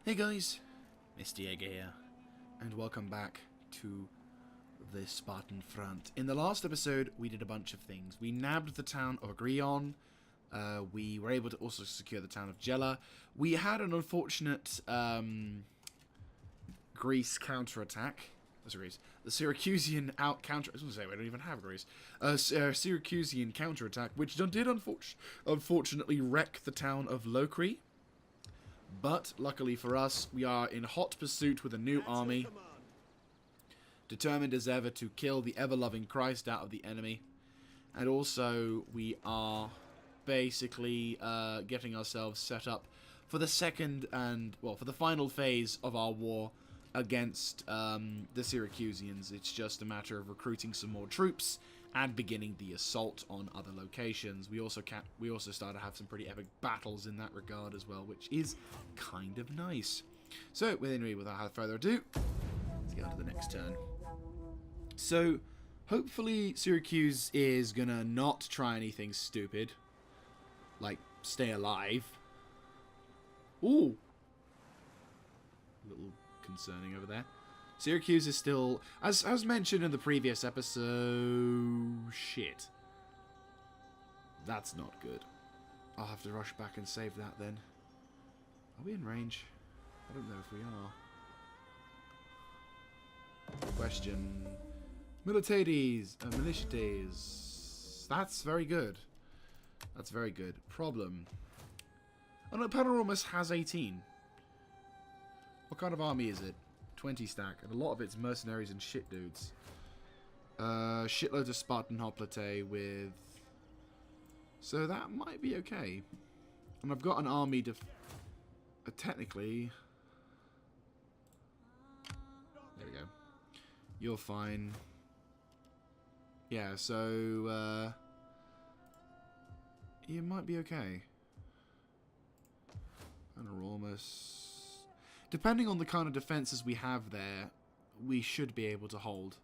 Hey guys, Mr. Jaeger here, and welcome back to the Spartan front. In the last episode, we did a bunch of things. We nabbed the town of Agrion. We were able to also secure the town of Jela. We had an unfortunate Greece counterattack. That's Greece. The Syracusan counter. I was going to say we don't even have Greece. Syracusan counterattack, which did unfortunately wreck the town of Locri. But, luckily for us, we are in hot pursuit with a new army, determined as ever to kill the ever-loving Christ out of the enemy. And also, we are basically getting ourselves set up for the second and, well, for the final phase of our war against the Syracusans. It's just a matter of recruiting some more troops and beginning the assault on other locations. We also start to have some pretty epic battles in that regard as well, which is kind of nice. So, without further ado, let's get on to the next turn. So, hopefully Syracuse is gonna not try anything stupid, like stay alive. Ooh, a little concerning over there. Syracuse is still, as mentioned in the previous episode, shit. That's not good. I'll have to rush back and save that then. Are we in range? I don't know if we are. Question. Militates. That's very good. That's very good. Problem. Oh no, Panoramas has 18. What kind of army is it? 20 stack, and a lot of it's mercenaries and shit dudes. Shitloads of Spartan hoplite with... So that might be okay. And I've got an army to... technically... There we go. You're fine. Yeah, so... you might be okay. Enormous... Depending on the kind of defenses we have there, we should be able to hold.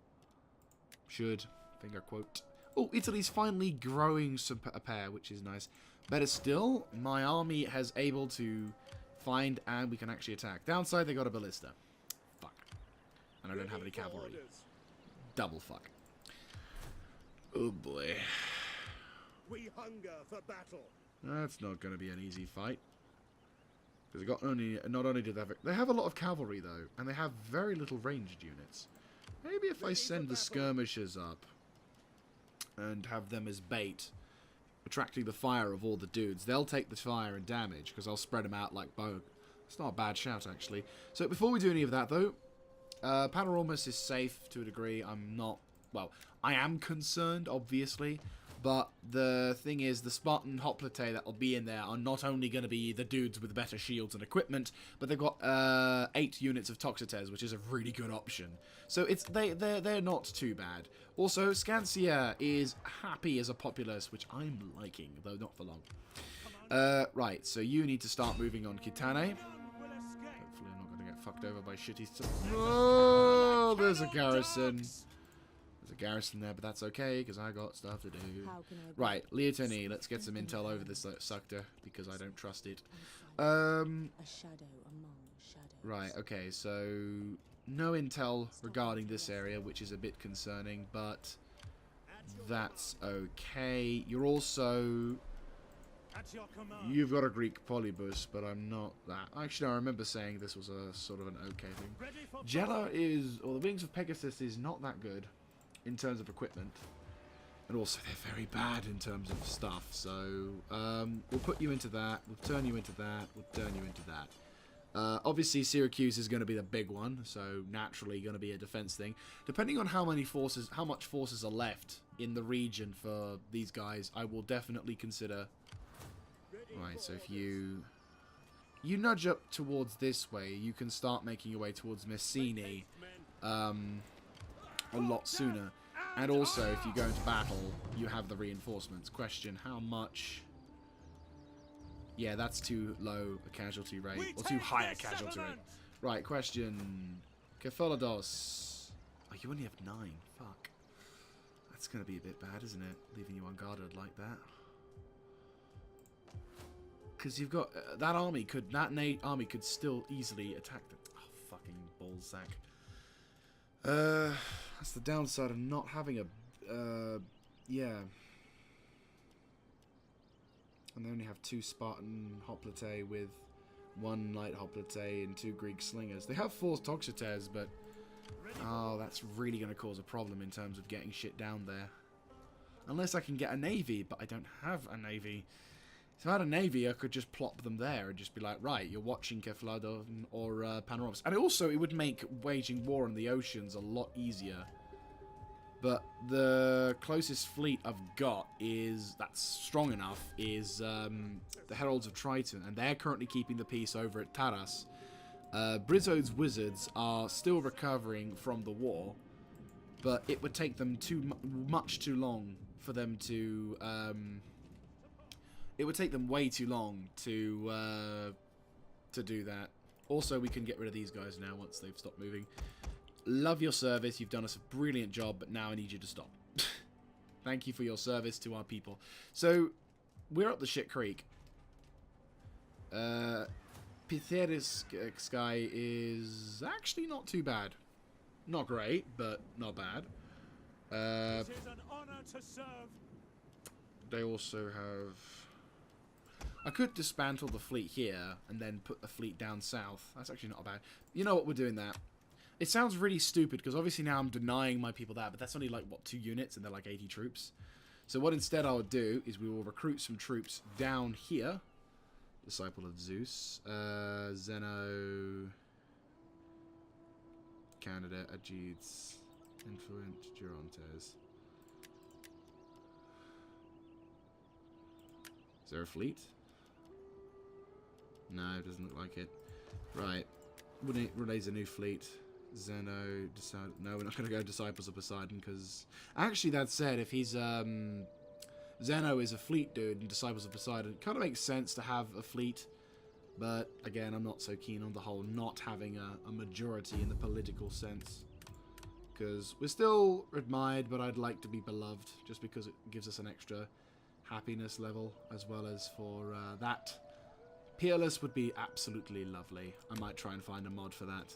Should. Finger quote. Oh, Italy's finally growing a pair, which is nice. Better still, my army has able to find and we can actually attack. Downside, they got a ballista. Fuck. And I don't have any cavalry. Double fuck. Oh boy. We hunger for battle. That's not going to be an easy fight. Because not only do they have a lot of cavalry though, and they have very little ranged units. Maybe if I send the skirmishers up and have them as bait, attracting the fire of all the dudes, they'll take the fire and damage because I'll spread them out like bow. It's not a bad shout actually. So before we do any of that though, Panoramas is safe to a degree. I'm not. Well, I am concerned, obviously, but the thing is, the Spartan hoplite that'll be in there are not only going to be the dudes with better shields and equipment, but they've got 8 units of Toxotes, which is a really good option. So they're not too bad. Also, Scancia is happy as a populace, which I'm liking, though not for long. Right, so you need to start moving on Kitane. Hopefully I'm not going to get fucked over by shitty stuff. Oh, there's a garrison. There's a garrison there, but that's okay, because I got stuff to do. Right, Leotini, let's get some intel over this sector, because I don't trust it. A shadow among shadows. Right, okay, so no intel regarding this area, which is a bit concerning, but that's okay. You're also... You've got a Greek polybus, but I'm not that. Actually, I remember saying this was a sort of an okay thing. Jela is, or the Wings of Pegasus is not that good in terms of equipment, and also they're very bad in terms of stuff, so we'll put you into that, we'll turn you into that, we'll turn you into that. Obviously Syracuse is going to be the big one, so naturally going to be a defense thing. Depending on how much forces are left in the region for these guys, I will definitely consider... Right, so if you nudge up towards this way, you can start making your way towards Messini, a lot sooner. And also, if you go into battle, you have the reinforcements. Question, how much... Yeah, that's too low a casualty rate. Or too high a casualty rate. Right, question... Kephalados. Oh, you only have 9. Fuck. That's going to be a bit bad, isn't it? Leaving you unguarded like that. Because you've got that army could still easily attack them. Oh, fucking ballsack. That's the downside of not having a yeah. And they only have 2 Spartan hoplite with 1 light hoplite and 2 Greek slingers. They have 4 toxotes, but oh, that's really going to cause a problem in terms of getting shit down there. Unless I can get a navy, but I don't have a navy. If I had a navy, I could just plop them there and just be like, right, you're watching Kefladon or Panoramas. And also, it would make waging war on the oceans a lot easier. But the closest fleet I've got that's strong enough is the Heralds of Triton, and they're currently keeping the peace over at Taras. Brizzo's wizards are still recovering from the war, but it would take them much too long for them to... it would take them way too long to do that. Also, we can get rid of these guys now once they've stopped moving. Love your service. You've done us a brilliant job, but now I need you to stop. Thank you for your service to our people. So, we're up the shit creek. Pytheris Sky is actually not too bad. Not great, but not bad. It is an honor to serve. They also have... I could dismantle the fleet here and then put the fleet down south. That's actually not bad. You know what? We're doing that. It sounds really stupid because obviously now I'm denying my people that, but that's only like, what, 2 units and they're like 80 troops. So what instead I would do is we will recruit some troops down here. Disciple of Zeus. Zeno. Candidate. Aegids. Influent. Gerontes. Is there a fleet? No, it doesn't look like it. Right. Would raise a new fleet. Zeno, no, we're not going to go Disciples of Poseidon because... Actually, that said, if he's... Zeno is a fleet dude and Disciples of Poseidon, it kind of makes sense to have a fleet. But, again, I'm not so keen on the whole not having a majority in the political sense. Because we're still admired, but I'd like to be beloved just because it gives us an extra happiness level as well as for that. Peerless would be absolutely lovely. I might try and find a mod for that.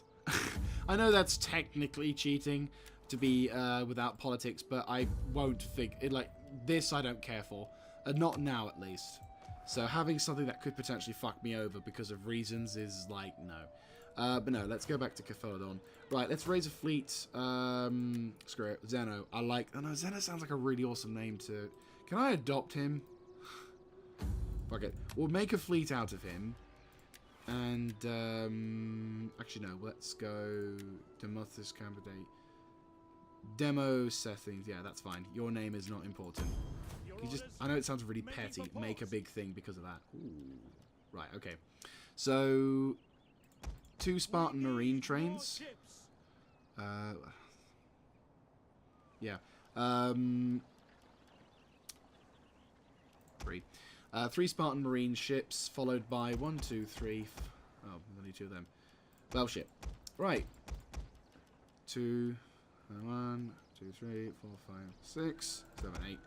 I know that's technically cheating to be without politics, but I won't think it. Like this, I don't care for, not now at least. So having something that could potentially fuck me over because of reasons is like no. But no, let's go back to Kefalodon. Right, let's raise a fleet. Screw it, Zeno. I like. Oh no, Zeno sounds like a really awesome name to. Can I adopt him? Fuck it. We'll make a fleet out of him. And, actually no, let's go Demothus Candidate. Demo settings, yeah, that's fine. Your name is not important. You just, I know it sounds really petty, make a big thing because of that. Ooh. Right, okay. So, 2 Spartan Marine trains. Yeah. 3. 3 Spartan Marine ships, followed by 1, 2, 3... Oh, only 2 of them. Battleship. Right. 2, 1, 2, 3, 4, 5, 6, 7, 8,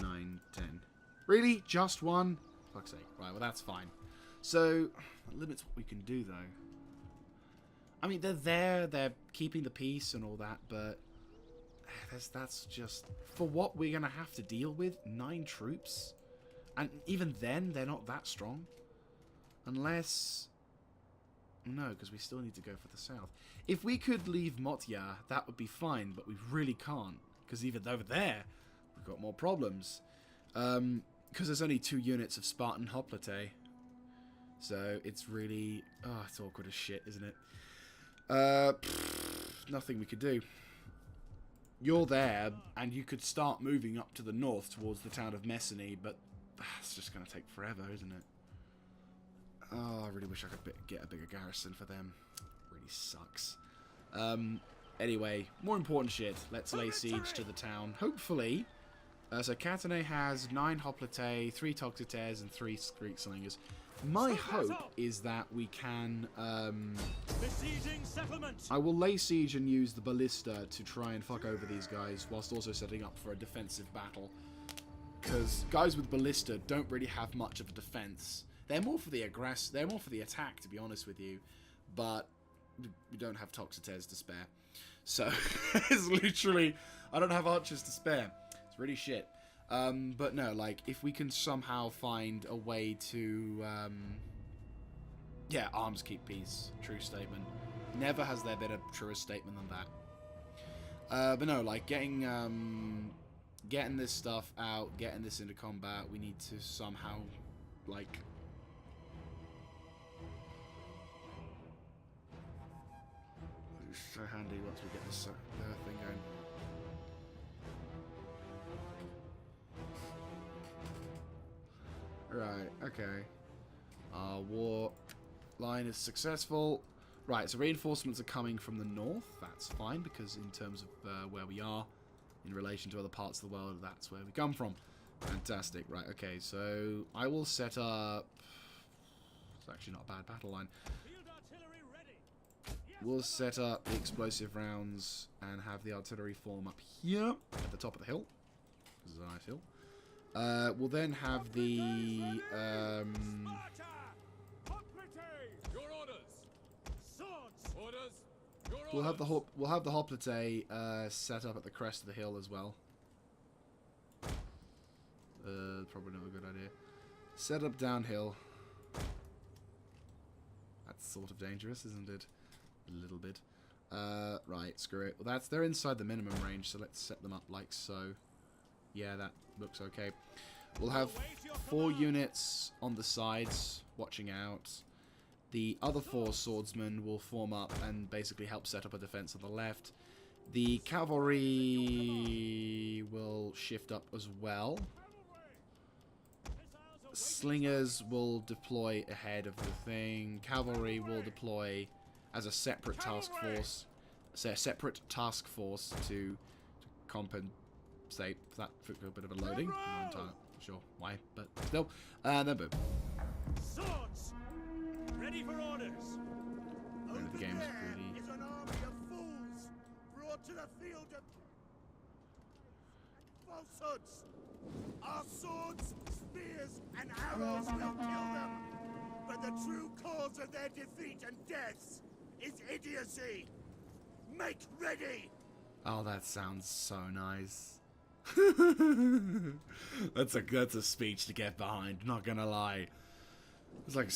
9, 10. Really? Just 1? Fuck's sake. Right, well that's fine. So, that limits what we can do, though. I mean, they're there, they're keeping the peace and all that, but... That's just... For what we're going to have to deal with, 9 troops... And even then, they're not that strong. Unless... No, because we still need to go for the south. If we could leave Motya, that would be fine, but we really can't. Because even over there, we've got more problems. Because there's only 2 units of Spartan hoplite. So, it's really... Oh, it's awkward as shit, isn't it? Nothing we could do. You're there, and you could start moving up to the north towards the town of Messany, but... It's just going to take forever, isn't it? Oh, I really wish I could get a bigger garrison for them. Really sucks. Anyway, more important shit. Let's lay siege to the town. Hopefully. So Katane has 9 hoplite, 3 toxotes, and 3 Greek slingers. My hope is that we can... I will lay siege and use the ballista to try and fuck over these guys, whilst also setting up for a defensive battle. Because guys with ballista don't really have much of a defense. They're more for the They're more for the attack, to be honest with you. But we don't have Toxotes to spare. So, it's literally... I don't have archers to spare. It's really shit. But no, like, if we can somehow find a way to... yeah, arms keep peace. True statement. Never has there been a truer statement than that. But no, like, getting this stuff out, getting this into combat, we need to somehow, like... It's so handy once we get this thing going. Right, okay. Our war line is successful. Right, so reinforcements are coming from the north. That's fine, because in terms of where we are, in relation to other parts of the world, that's where we come from. Fantastic. Right, okay, so I will set up... It's actually not a bad battle line. We'll set up the explosive rounds and have the artillery form up here at the top of the hill. This is a nice hill. We'll then have the... Your orders. Swords. Orders. Your we'll have the hoplite set up at the crest of the hill as well. Probably not a good idea. Set up downhill. That's sort of dangerous, isn't it? A little bit. Right, screw it. Well, they're inside the minimum range, so let's set them up like so. Yeah, that looks okay. We'll have 4 units on the sides, watching out. The other 4 swordsmen will form up and basically help set up a defense on the left. The cavalry will shift up as well. Slingers will deploy ahead of the thing. Cavalry will deploy as a separate task force. So a separate task force to compensate for that for a bit of a loading. I'm not entirely sure why, but still. And then boom. Swords. Ready for orders. The game's pretty... Is an army of fools brought to the field of falsehoods. Our swords, spears, and arrows will kill them. But the true cause of their defeat and deaths is idiocy. Make ready. Oh, that sounds so nice. That's a speech to get behind, not gonna lie. It's like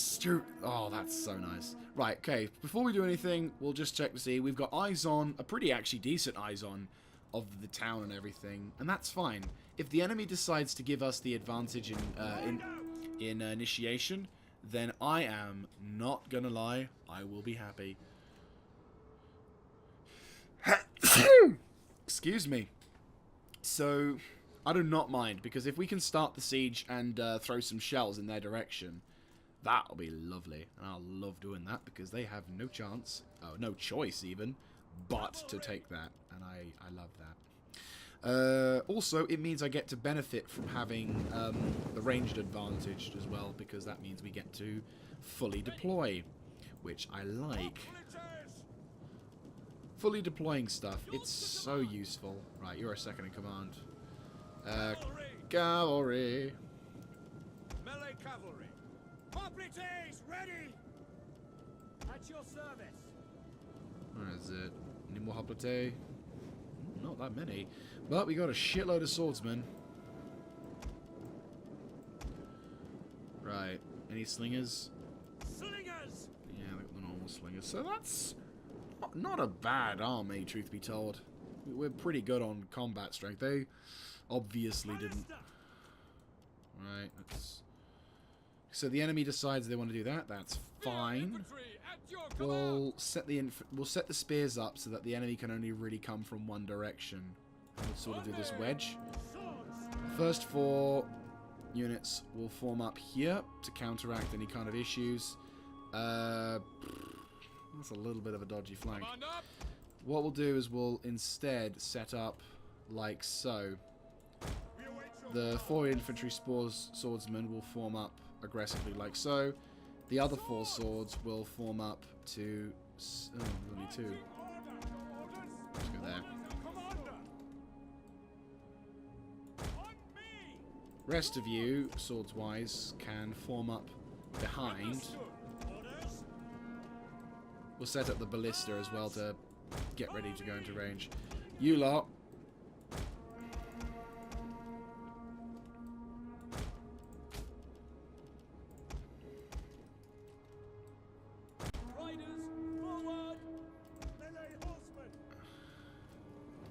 oh, that's so nice. Right, okay, before we do anything, we'll just check to see. We've got eyes on, a pretty actually decent eyes on of the town and everything, and that's fine. If the enemy decides to give us the advantage in initiation, then I am not gonna lie, I will be happy. Excuse me. So, I do not mind, because if we can start the siege and throw some shells in their direction, that'll be lovely. And I'll love doing that, because they have no chance, no choice even, but to take that. And I love that. Also, it means I get to benefit from having the ranged advantage as well, because that means we get to fully deploy, which I like. Fully deploying stuff, it's so useful. Right, you're a second in command. Cavalry. Melee cavalry. Hoplites, ready. At your service. Where is it? Any more hoplite? Not that many. But we got a shitload of swordsmen. Right. Any slingers? Slingers. Yeah, the normal slingers. So that's not a bad army, truth be told. We're pretty good on combat strength. They obviously didn't. Right. So the enemy decides they want to do that. That's fine. We'll set the spears up so that the enemy can only really come from one direction. We'll sort of do this wedge. First 4 units will form up here to counteract any kind of issues. That's a little bit of a dodgy flank. What we'll do is we'll instead set up like so. The 4 infantry swordsmen will form up aggressively like so. The other 4 swords will form up to... Oh, only 2. Let's go there. Rest of you, swords-wise, can form up behind. We'll set up the ballista as well to get ready to go into range. You lot.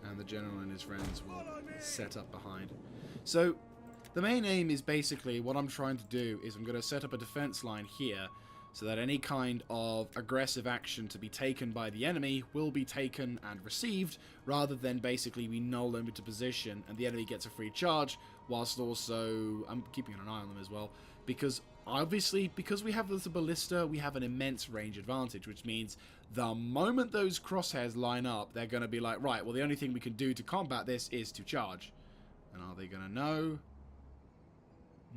And the general and his friends will set up behind. So, the main aim is basically, what I'm trying to do is I'm going to set up a defense line here, so that any kind of aggressive action to be taken by the enemy will be taken and received, rather than basically we null them into position and the enemy gets a free charge, whilst also I'm keeping an eye on them as well, because obviously, because we have the ballista, we have an immense range advantage, which means the moment those crosshairs line up, they're going to be like, right, well, the only thing we can do to combat this is to charge. And are they going to know?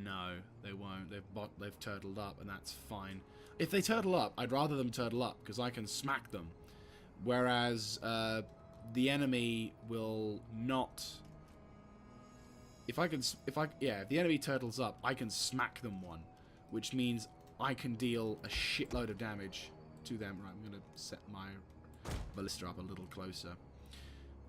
No, they won't. They've turtled up, and that's fine. If they turtle up, I'd rather them turtle up, because I can smack them. Whereas the enemy will not. If the enemy turtles up, I can smack them one, which means I can deal a shitload of damage to them. Right, I'm going to set my ballista up a little closer.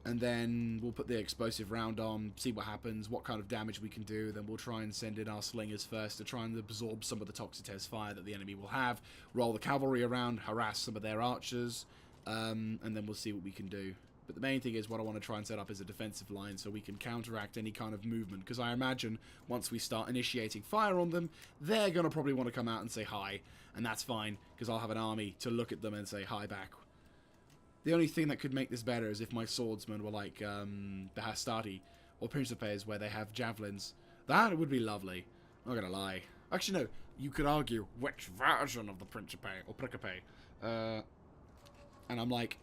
And then we'll put the explosive round on, see what happens, what kind of damage we can do. Then we'll try and send in our slingers first to try and absorb some of the Toxitez fire that the enemy will have. Roll the cavalry around, harass some of their archers, and then we'll see what we can do. But the main thing is what I want to try and set up is a defensive line so we can counteract any kind of movement. Because I imagine once we start initiating fire on them, they're going to probably want to come out and say hi. And that's fine, because I'll have an army to look at them and say hi back. The only thing that could make this better is if my swordsmen were like the Hastati or Principes, where they have javelins. That would be lovely. Not gonna lie. Actually, no. You could argue which version of the Principe or Principe. And I'm like,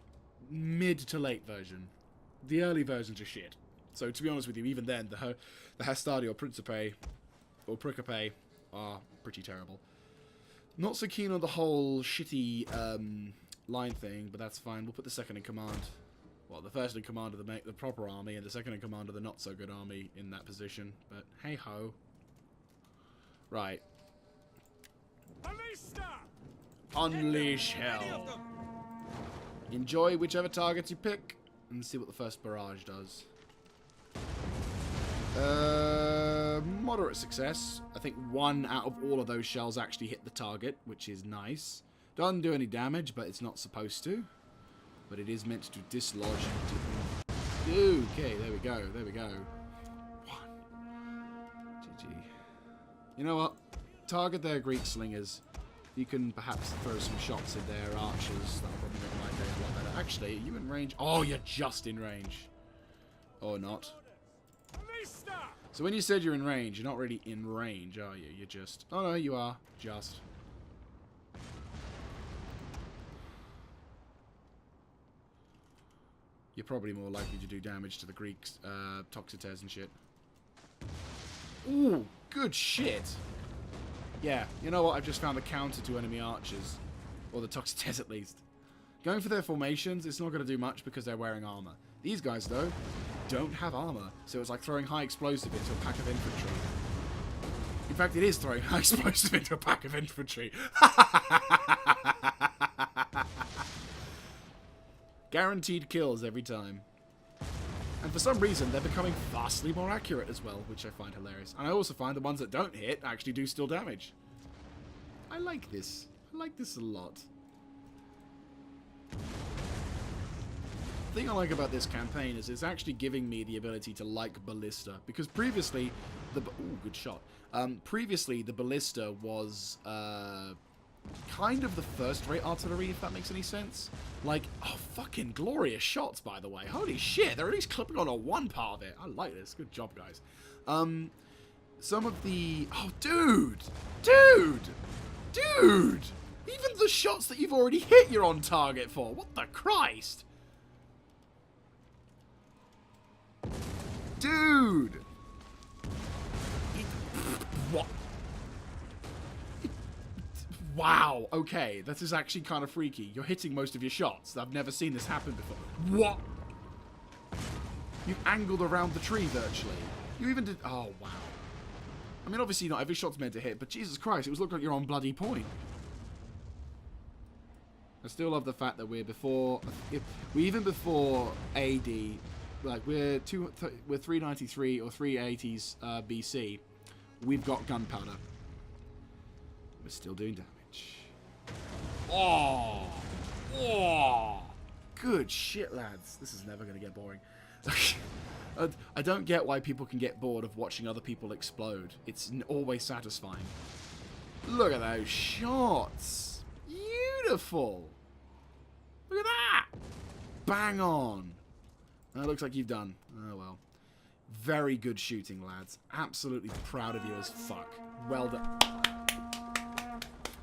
mid to late version. The early versions are shit. So to be honest with you, even then, the Hastati or Principe or Principe are pretty terrible. Not so keen on the whole shitty line thing, but that's fine. We'll put the second in command, well, the first in command of the proper army, and the second in command of the not so good army in that position. But hey ho. Right. Unleash hell. Enjoy whichever targets you pick, and see what the first barrage does. Moderate success. I think one out of all of those shells actually hit the target, which is nice. Doesn't do any damage, but it's not supposed to. But it is meant to dislodge. Okay, there we go. There we go. GG. You know what? Target their Greek slingers. You can perhaps throw some shots in their archers. That'll probably make my day a lot better. Actually, are you in range? Oh, you're just in range. Or not. So when you said you're in range, you're not really in range, are you? You're just... Oh, no, you are. Just. You're probably more likely to do damage to the Greeks, Toxites and shit. Ooh, good shit. Yeah, you know what? I've just found a counter to enemy archers. Or the Toxites, at least. Going for their formations, it's not going to do much because they're wearing armor. These guys, though, don't have armor, so it's like throwing high explosive into a pack of infantry. In fact, it is throwing high explosive into a pack of infantry. Guaranteed kills every time. And for some reason, they're becoming vastly more accurate as well, which I find hilarious. And I also find the ones that don't hit actually do still damage. I like this. I like this a lot. The thing I like about this campaign is it's actually giving me the ability to like Ballista. Because previously, ooh, good shot. Previously, the Ballista was kind of the first-rate artillery, if that makes any sense. Like, oh, fucking glorious shots, by the way. Holy shit, they're at least clipping on a one part of it. I like this. Good job, guys. Some of the... Oh, dude! Dude! Dude! Even the shots that you've already hit, you're on target for. What the Christ? Dude! What? Wow, okay, this is actually kind of freaky. You're hitting most of your shots. I've never seen this happen before. What? You've angled around the tree, virtually. You even did... Oh, wow. I mean, obviously not every shot's meant to hit, but Jesus Christ, it was looking like you're on bloody point. I still love the fact that we're even before AD, like we're 393 or 380s BC. We've got gunpowder. We're still doing damage. Oh, good shit, lads. This is never going to get boring. I don't get why people can get bored of watching other people explode. It's always satisfying. Look at those shots. Beautiful. Look at that. Bang on. That looks like you've done. Oh, well. Very good shooting, lads. Absolutely proud of you as fuck. Well done.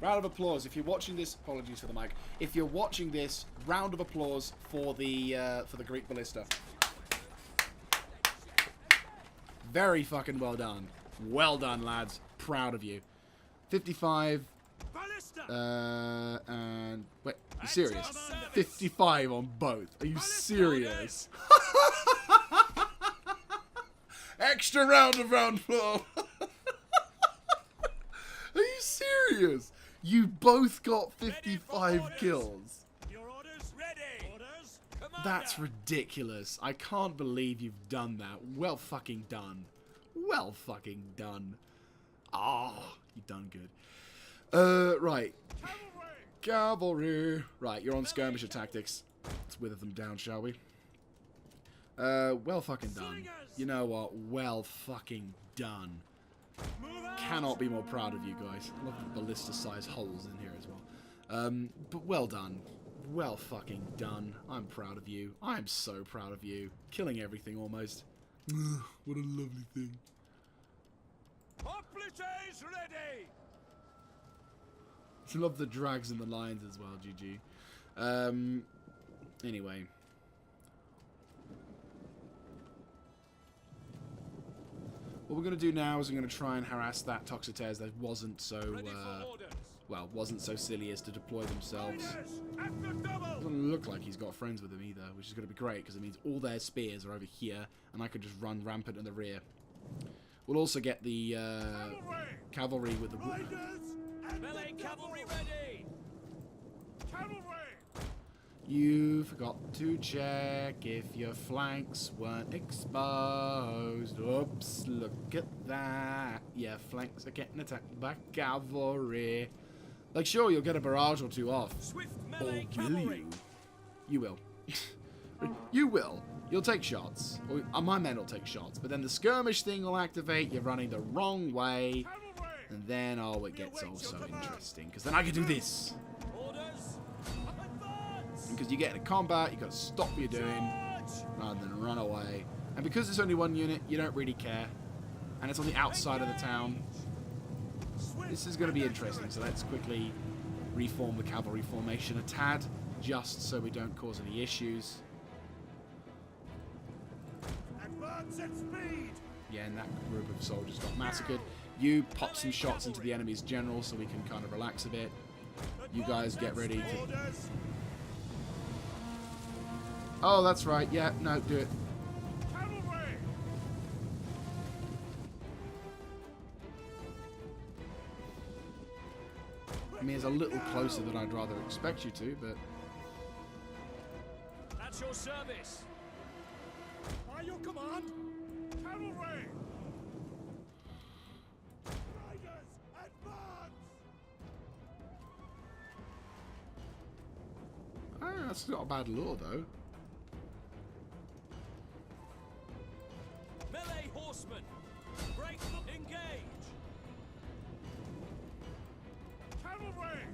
Round of applause. If you're watching this, apologies for the mic. If you're watching this, round of applause for the Greek ballista. Very fucking well done. Well done, lads. Proud of you. 55. And wait, are you serious? 55 on both. Are you serious? Extra round of round applause. Are you serious? You both got 55 kills. Your orders ready. Orders. That's ridiculous. I can't believe you've done that. Well fucking done. Well fucking done. Ah, you've done good. Right. Cavalry. Right, you're on skirmisher tactics. Let's wither them down, shall we? Well fucking done. You know what? Well fucking done. Cannot be more proud of you guys. I love the ballista-sized holes in here as well. But well done. Well fucking done. I'm proud of you. I'm so proud of you. Killing everything almost. What a lovely thing. Hoplites ready. I love the drags and the lines as well, GG. Anyway. What we're going to do now is I'm going to try and harass that Toxotes that wasn't so, wasn't so silly as to deploy themselves. Doesn't look like he's got friends with him either, which is going to be great because it means all their spears are over here and I could just run rampant in the rear. We'll also get the cavalry with the... Melee cavalry ready. Cavalry. You forgot to check if your flanks weren't exposed. Oops, look at that. Your flanks are getting attacked by cavalry. Like, sure, you'll get a barrage or two off. Swift Or melee will cavalry. you? You will. You will. You'll take shots. Or, my men will take shots. But then the skirmish thing will activate. You're running the wrong way. Cavalry. And then, oh, it gets all so interesting. Because then I can do this. Orders. Advance. Because you get into combat, you got to stop what you're doing. Rather than run away. And because it's only one unit, you don't really care. And it's on the outside of the town. This is going to be interesting, so let's quickly reform the cavalry formation a tad, just so we don't cause any issues. Advance at speed. Yeah, and that group of soldiers got massacred. You pop some shots into the enemy's general so we can kind of relax a bit. You guys get ready to... Orders. Oh, that's right. Yeah, no, do it. Cavalry. I mean, it's a little closer than I'd rather expect you to, but... At your service. By your command. Cavalry. Riders, advance. Oh, that's not a bad lure, though. Melee horsemen. Break. Engage. Cavalry.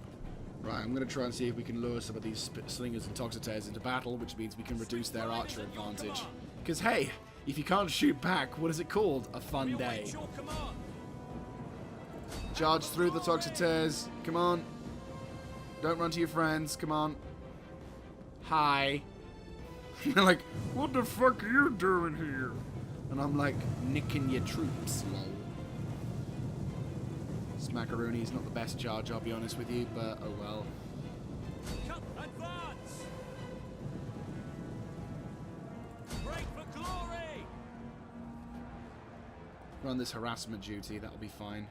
Right, I'm going to try and see if we can lure some of these slingers and toxotes into battle, which means we can reduce their archer advantage. Because, hey, if you can't shoot back, what is it called? A fun day. Your command. Charge through the toxotes. Come on. Don't run to your friends. Come on. Hi. They're like, what the fuck are you doing here? And I'm like, nicking your troops, lol. Smackaroony's not the best charge, I'll be honest with you, but oh well. Advance. Break for glory. Run this harassment duty. That'll be fine.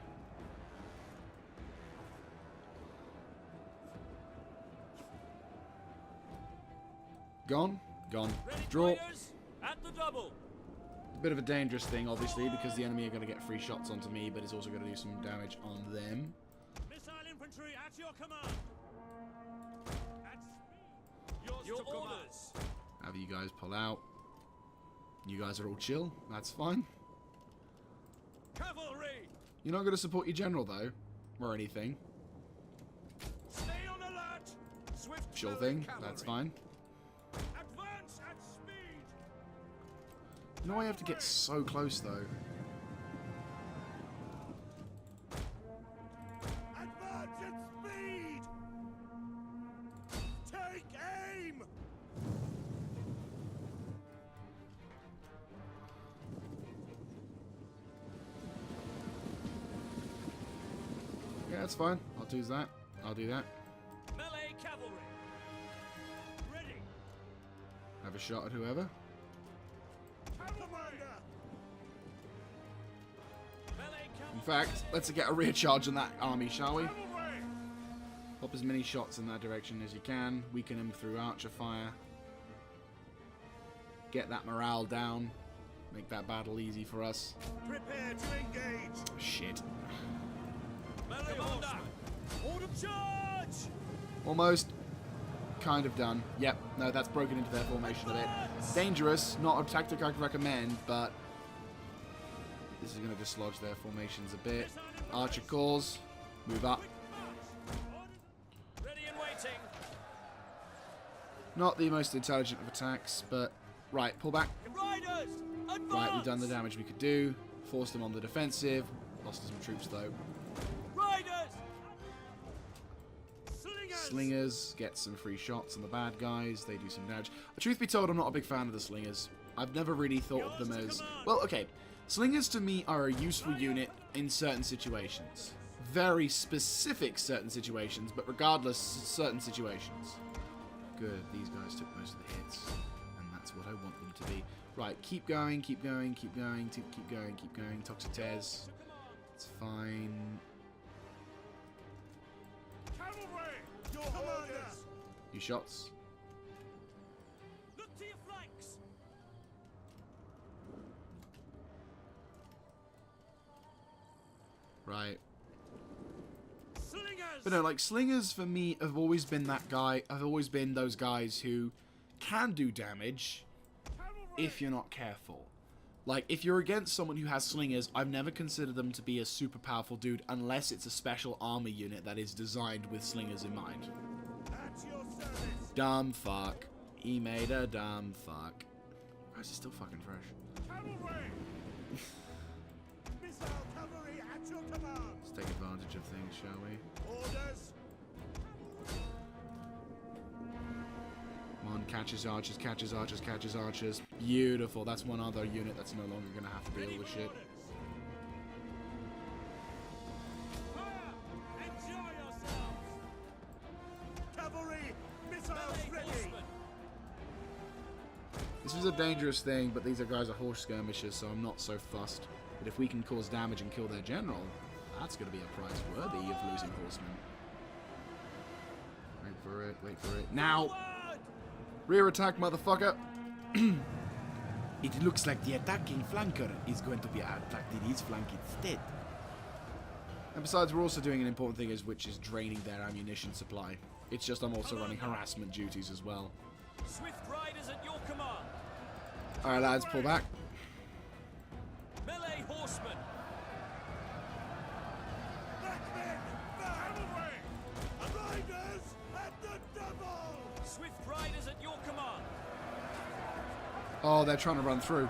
Gone. Gone. Draw. At the double. Bit of a dangerous thing, obviously, because the enemy are going to get free shots onto me, but it's also going to do some damage on them. Missile infantry at your command. At speed. Your orders. Have you guys pull out. You guys are all chill. That's fine. Cavalry. You're not going to support your general, though, or anything. Stay on alert. Swift. Sure thing. That's fine. Advance at speed. You know I have to get so close, though. Advance at speed! Take aim! Yeah, that's fine. I'll do that. I'll do that. Melee cavalry. Ready. Have a shot at whoever. Commander! Melee In cavalry. fact, let's get a rear charge on that army, shall we? Cavalry. Pop as many shots in that direction as you can. Weaken them through archer fire. Get that morale down. Make that battle easy for us. Prepare to engage! Oh, shit. Melee horseman. Order charge. Almost. Kind of done. Yep. No, that's broken into their formation a bit. Dangerous. Not a tactic I'd recommend, but this is going to dislodge their formations a bit. Archer calls. Move up. Ready and waiting. Not the most intelligent of attacks, but... Right, pull back. Riders. Advance. Right, we've done the damage we could do. Forced them on the defensive. Lost some troops, though. Riders. Slingers. Slingers get some free shots on the bad guys. They do some damage. Truth be told, I'm not a big fan of the slingers. I've never really thought of them as... Well, okay. Slingers to me are a useful unit in certain situations. Very specific certain situations, but regardless, certain situations. Good. These guys took most of the hits. And that's what I want them to be. Right, keep going, keep going, keep going, keep going, keep going. Toxic tears. It's fine. Cavalry. Your orders! New shots. Look to your flanks. Right. Slingers. But no, like, slingers for me have always been that guy. Have always been those guys who can do damage if you're not careful. Like, if you're against someone who has slingers, I've never considered them to be a super powerful dude unless it's a special armor unit that is designed with slingers in mind. At your service! Dumb fuck. He made a dumb fuck. Why is it still fucking fresh? Cavalry. Missile cavalry at your command! Let's take advantage of things, shall we? Orders! Come on, catches archers, catches archers, catches archers. Beautiful. That's one other unit that's no longer going to have to deal with shit. Fire. Enjoy yourselves. Cavalry! Missiles Melee ready! horsemen. This is a dangerous thing, but these are guys are horse skirmishers, so I'm not so fussed. But if we can cause damage and kill their general, that's going to be a prize worthy of losing horsemen. Wait for it, wait for it. Now! Forward. Rear attack, motherfucker! It looks like the attacking flanker is going to be attacked in his flank instead. And besides, we're also doing an important thing, which is draining their ammunition supply. It's just I'm also running harassment duties as well. Swift riders at your command. Alright lads, pull back. Melee horsemen. Backmen! Cavalry! Riders at the double! Swift riders at your command. Oh, they're trying to run through.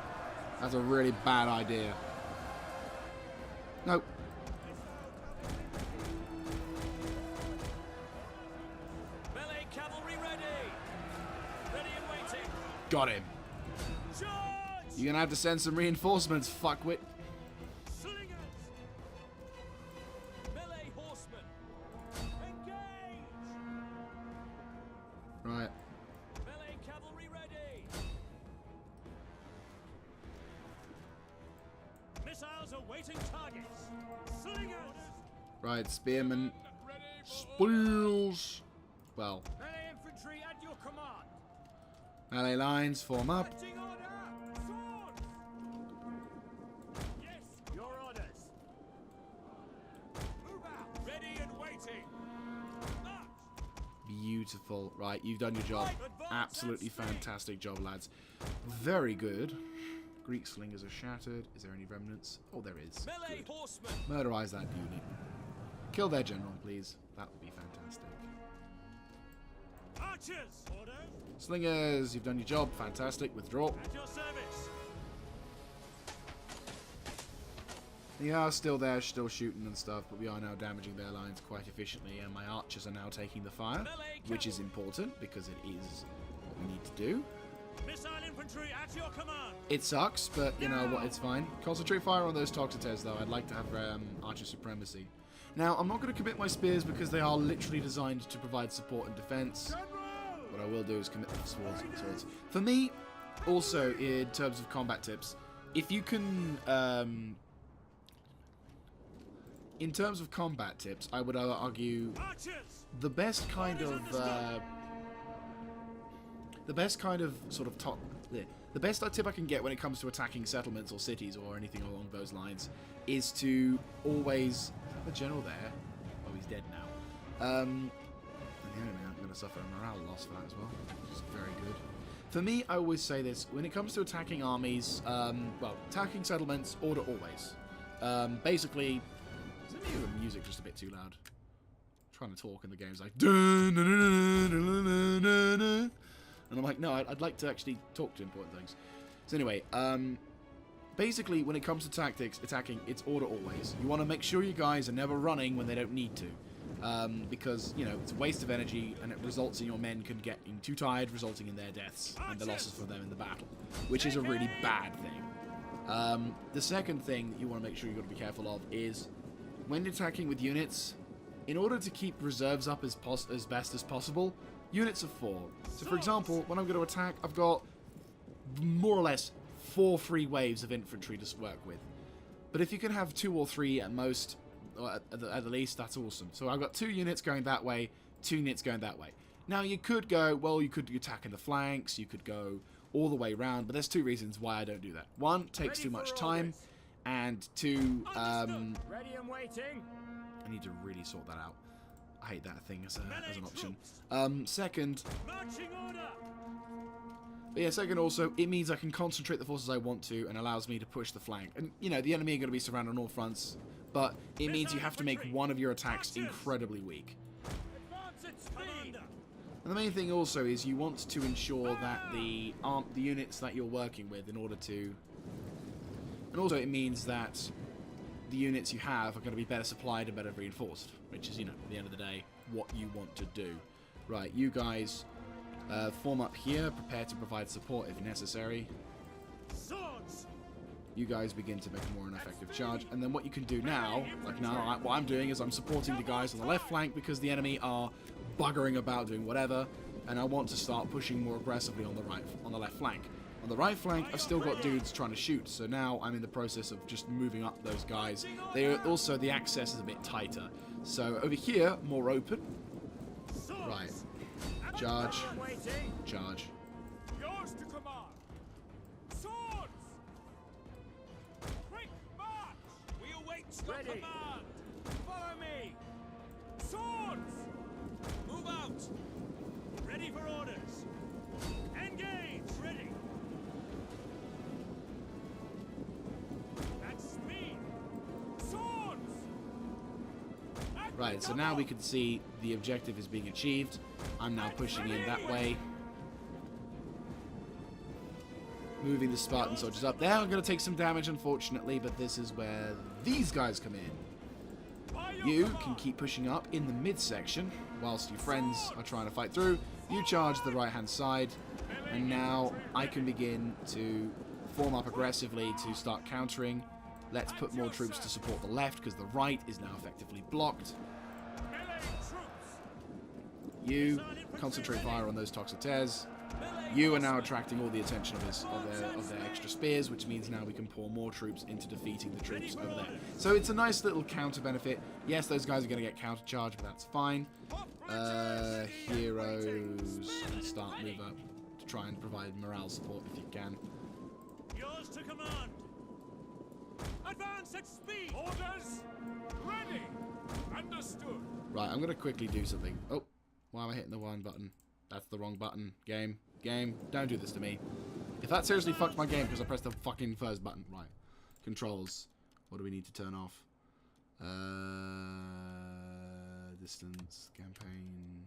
That's a really bad idea. Nope. Melee cavalry ready. Ready and waiting. Got him. Charge. You're gonna have to send some reinforcements, fuckwit. Slingers. Melee horsemen. Engage. Right. Melee cavalry ready. Missiles awaiting targets. Slingers. Right, spearmen. Spears. Well, Melee infantry at your command. melee lines form up. Marching order. Swords. Yes. Your orders. Move out. Ready and waiting. March. Beautiful. Right, you've done your job. Absolutely fantastic job, lads. Very good. Greek slingers are shattered. Is there any remnants? Oh, there is. Melee Good. horsemen. Murderize that unit. Kill their general, please. That would be fantastic. Archers. Orders. Slingers, you've done your job. Fantastic. Withdraw. At your service. They are still there, still shooting and stuff, but we are now damaging their lines quite efficiently, and my archers are now taking the fire, which is important because it is what we need to do. Missile infantry at your command. It sucks, but you know what, it's fine. Concentrate fire on those Toxotes, though. I'd like to have archer supremacy. Now, I'm not going to commit my spears because they are literally designed to provide support and defense. What I will do is commit the swords. For me, also, in terms of combat tips, if you can... in terms of combat tips, I would argue Archers. the best kind of the best tip I can get when it comes to attacking settlements or cities or anything along those lines is to always the general there. Oh, he's dead now. I'm going to suffer a morale loss for that as well, which is very good. For me, I always say this when it comes to attacking armies. Well, attacking settlements, order always. Basically. Is the music just a bit too loud? I'm trying to talk and the game's like dun, dun, dun, dun, dun, dun, dun. And I'm like, no, I'd like to actually talk to important things. So anyway, basically when it comes to attacking, it's order always. You want to make sure you guys are never running when they don't need to. Because, you know, it's a waste of energy and it results in your men getting too tired, resulting in their deaths and the losses for them in the battle, which is a really bad thing. The second thing that you want to make sure you've got to be careful of is when attacking with units, in order to keep reserves up as best as possible, units of 4. So for example, when I'm going to attack, I've got more or less 4 free waves of infantry to work with. But if you can have 2 or 3 at most, or at the least, that's awesome. So I've got 2 units going that way, 2 units going that way. Now you could go, well, you could attack in the flanks, you could go all the way around, but there's 2 reasons why I don't do that. 1, takes too much time. And 2, Ready and waiting. I need to really sort that out. I hate that thing as an option. Second, Marching order. but yeah, second also, it means I can concentrate the forces I want to and allows me to push the flank. And, you know, the enemy are going to be surrounded on all fronts, but it means you have to make one of your attacks incredibly weak. Advance at speed. And the main thing also is you want to ensure that the units that you're working with in order to... And also it means that the units you have are going to be better supplied and better reinforced, which is, you know, at the end of the day, what you want to do. Right, you guys form up here, prepare to provide support if necessary. Swords. You guys begin to make a more effective charge, and then what you can do now, like now, what I'm doing is I'm supporting the guys on the left flank because the enemy are buggering about doing whatever, and I want to start pushing more aggressively on the left flank. On the right flank, I've still got dudes trying to shoot, so now I'm in the process of just moving up those guys. Also, the access is a bit tighter. So over here, more open. Right. Charge. Charge. Yours to command. Swords. Quick march. We await your command. Follow me. Swords. Move out. Ready for orders. Engage. Ready. At speed. Swords. Right, so now we can see the objective is being achieved. I'm now pushing in that way. Moving the Spartan soldiers up. They are going to take some damage, unfortunately, but this is where these guys come in. You can keep pushing up in the midsection, whilst your friends are trying to fight through. You charge the right-hand side, and now I can begin to form up aggressively to start countering. Let's put more troops to support the left, because the right is now effectively blocked. You concentrate fire on those Toxotes. You are now attracting all the attention of their extra spears, which means now we can pour more troops into defeating the troops over there. So it's a nice little counter benefit. Yes, those guys are going to get counter charged, but that's fine. Heroes, start move up to try and provide morale support if you can. Yours to command. Advance at speed. Orders. Ready. Understood. Right, I'm going to quickly do something. Oh, why am I hitting the one button? That's the wrong button. Game, don't do this to me. If that seriously fucked my game because I pressed the fucking first button. Right. Controls. What do we need to turn off? Distance, campaign.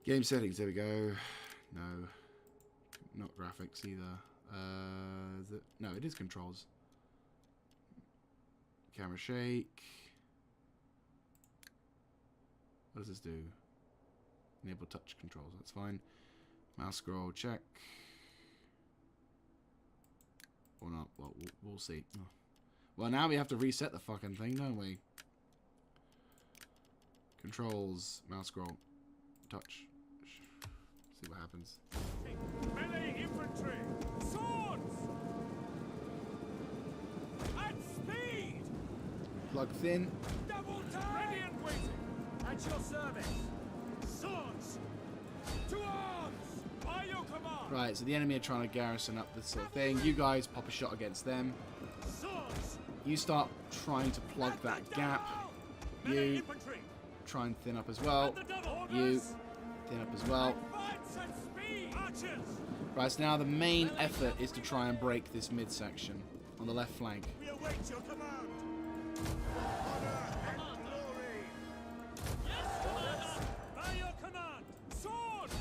Game settings, there we go. No. Not graphics either. No, it is controls. Camera shake. What does this do? Enable touch controls, that's fine. Mouse scroll, check. Or not, well, we'll see. Oh. Well, now we have to reset the fucking thing, don't we? Controls, mouse scroll, touch. See what happens. Melee infantry. Swords. At speed. Plug thin. Double time. Ready and waiting. At your service. Swords. To arms. By your command. Right, so the enemy are trying to garrison up this sort of thing. You guys pop a shot against them. Swords. You start trying to plug that gap. Melee You infantry. try and thin up as well. At the double. You Orders. thin up as well. Advance at speed. Archers. Right, so now the main effort is to try and break this midsection on the left flank. We await your command. Honor and glory. Yes, Commander. By your command. Swords.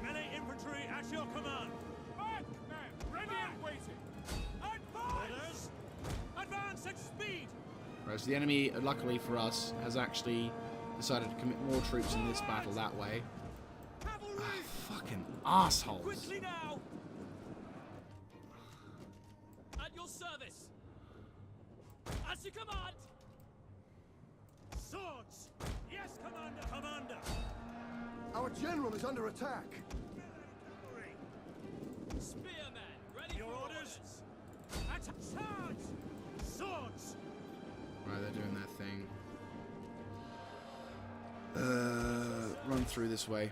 Melee infantry at your command. Back, men. Ready and waiting. Advance. Orders. Advance at speed. Right, so the enemy, luckily for us, has actually decided to commit more troops in this battle that way. Cavalry. Fucking assholes. Quickly now. At your service. As you command. Swords. Yes, Commander. Commander. Our general is under attack. Cavalry. Spearmen. Ready your for orders. At charge. Swords. Right, they're doing their thing. Run through this way.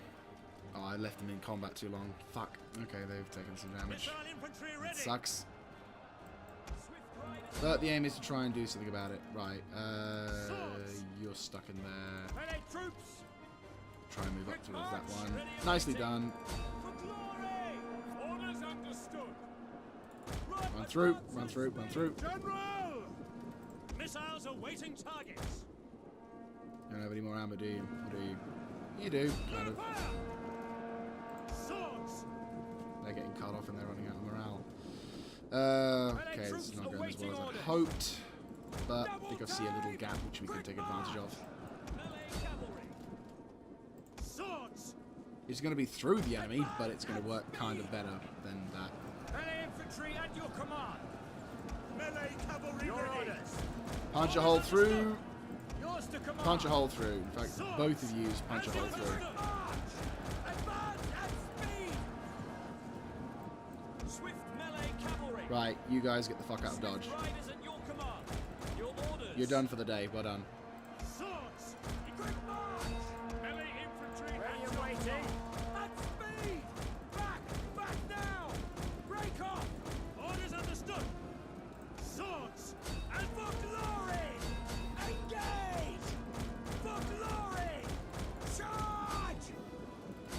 Oh, I left them in combat too long. Fuck. Okay, they've taken some damage. Missile infantry ready. It sucks. Swift riders. But the aim is to try and do something about it. Right, you're stuck in there. Melee troops. Try and move up towards that one. Nicely done. For glory. Orders understood. Run through, run through, run through. General. Missiles awaiting targets. You don't have any more ammo, do you? Or do you? You do, kind of. Fire. Swords. They're getting cut off and they're running out of morale. Okay, this is not going as well as I'd hoped. But I think I see a little gap which we can take advantage of. Melee cavalry. Swords. It's going to be through the enemy, but it's going to work kind of better than that. Melee infantry at your command. Melee cavalry Your ready. orders. Punch a hole through. Yours to command. Punch a hole through. In fact, both of you punch a hole through. Advance at speed. Swift melee cavalry. Right, you guys get the fuck out of Dodge. Swift riders at your command. Your orders. You're done for the day. Well done. Swords. Quick march. Melee infantry at your waiting. At speed. Back now. Break off. Orders understood. Swords. And for glory. Engage. For glory. Charge.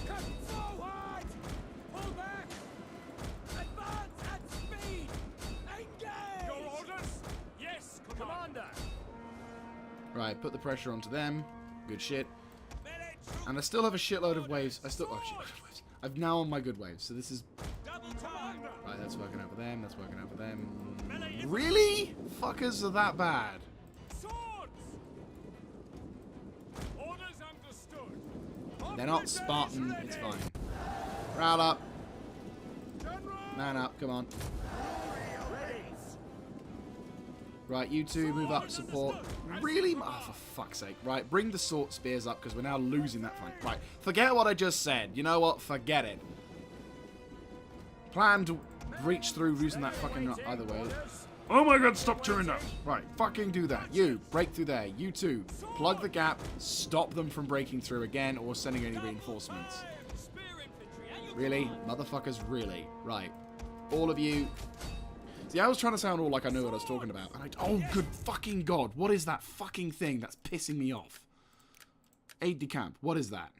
Come forward. Pull back. Advance at speed. Engage. Your orders? Yes, Commander. Right, put the pressure onto them. Good shit. Melee troops. And I still have a shitload of waves. I still have a shitload of waves. I've now on my good waves, so this is... Double Commander. Right, that's working out for them. That's working out for them. Melee infantry. Really? Fuckers are that bad. Swords. Orders understood. They're not Spartan. It's fine. Round up. General. Man up. Come on. Right, you two move up, support. Really? Oh, for fuck's sake. Right, bring the sword spears up because we're now losing that flank. Right, forget what I just said. You know what? Forget it. Plan to reach through using that fucking other way. Oh my god, stop chewing that. Right, fucking do that. You, break through there. You two, plug the gap, stop them from breaking through again or sending any reinforcements. Really? Motherfuckers, really? Right. All of you... See, I was trying to sound all like I knew what I was talking about. And oh, good fucking god. What is that fucking thing that's pissing me off? Aide de camp. What is that?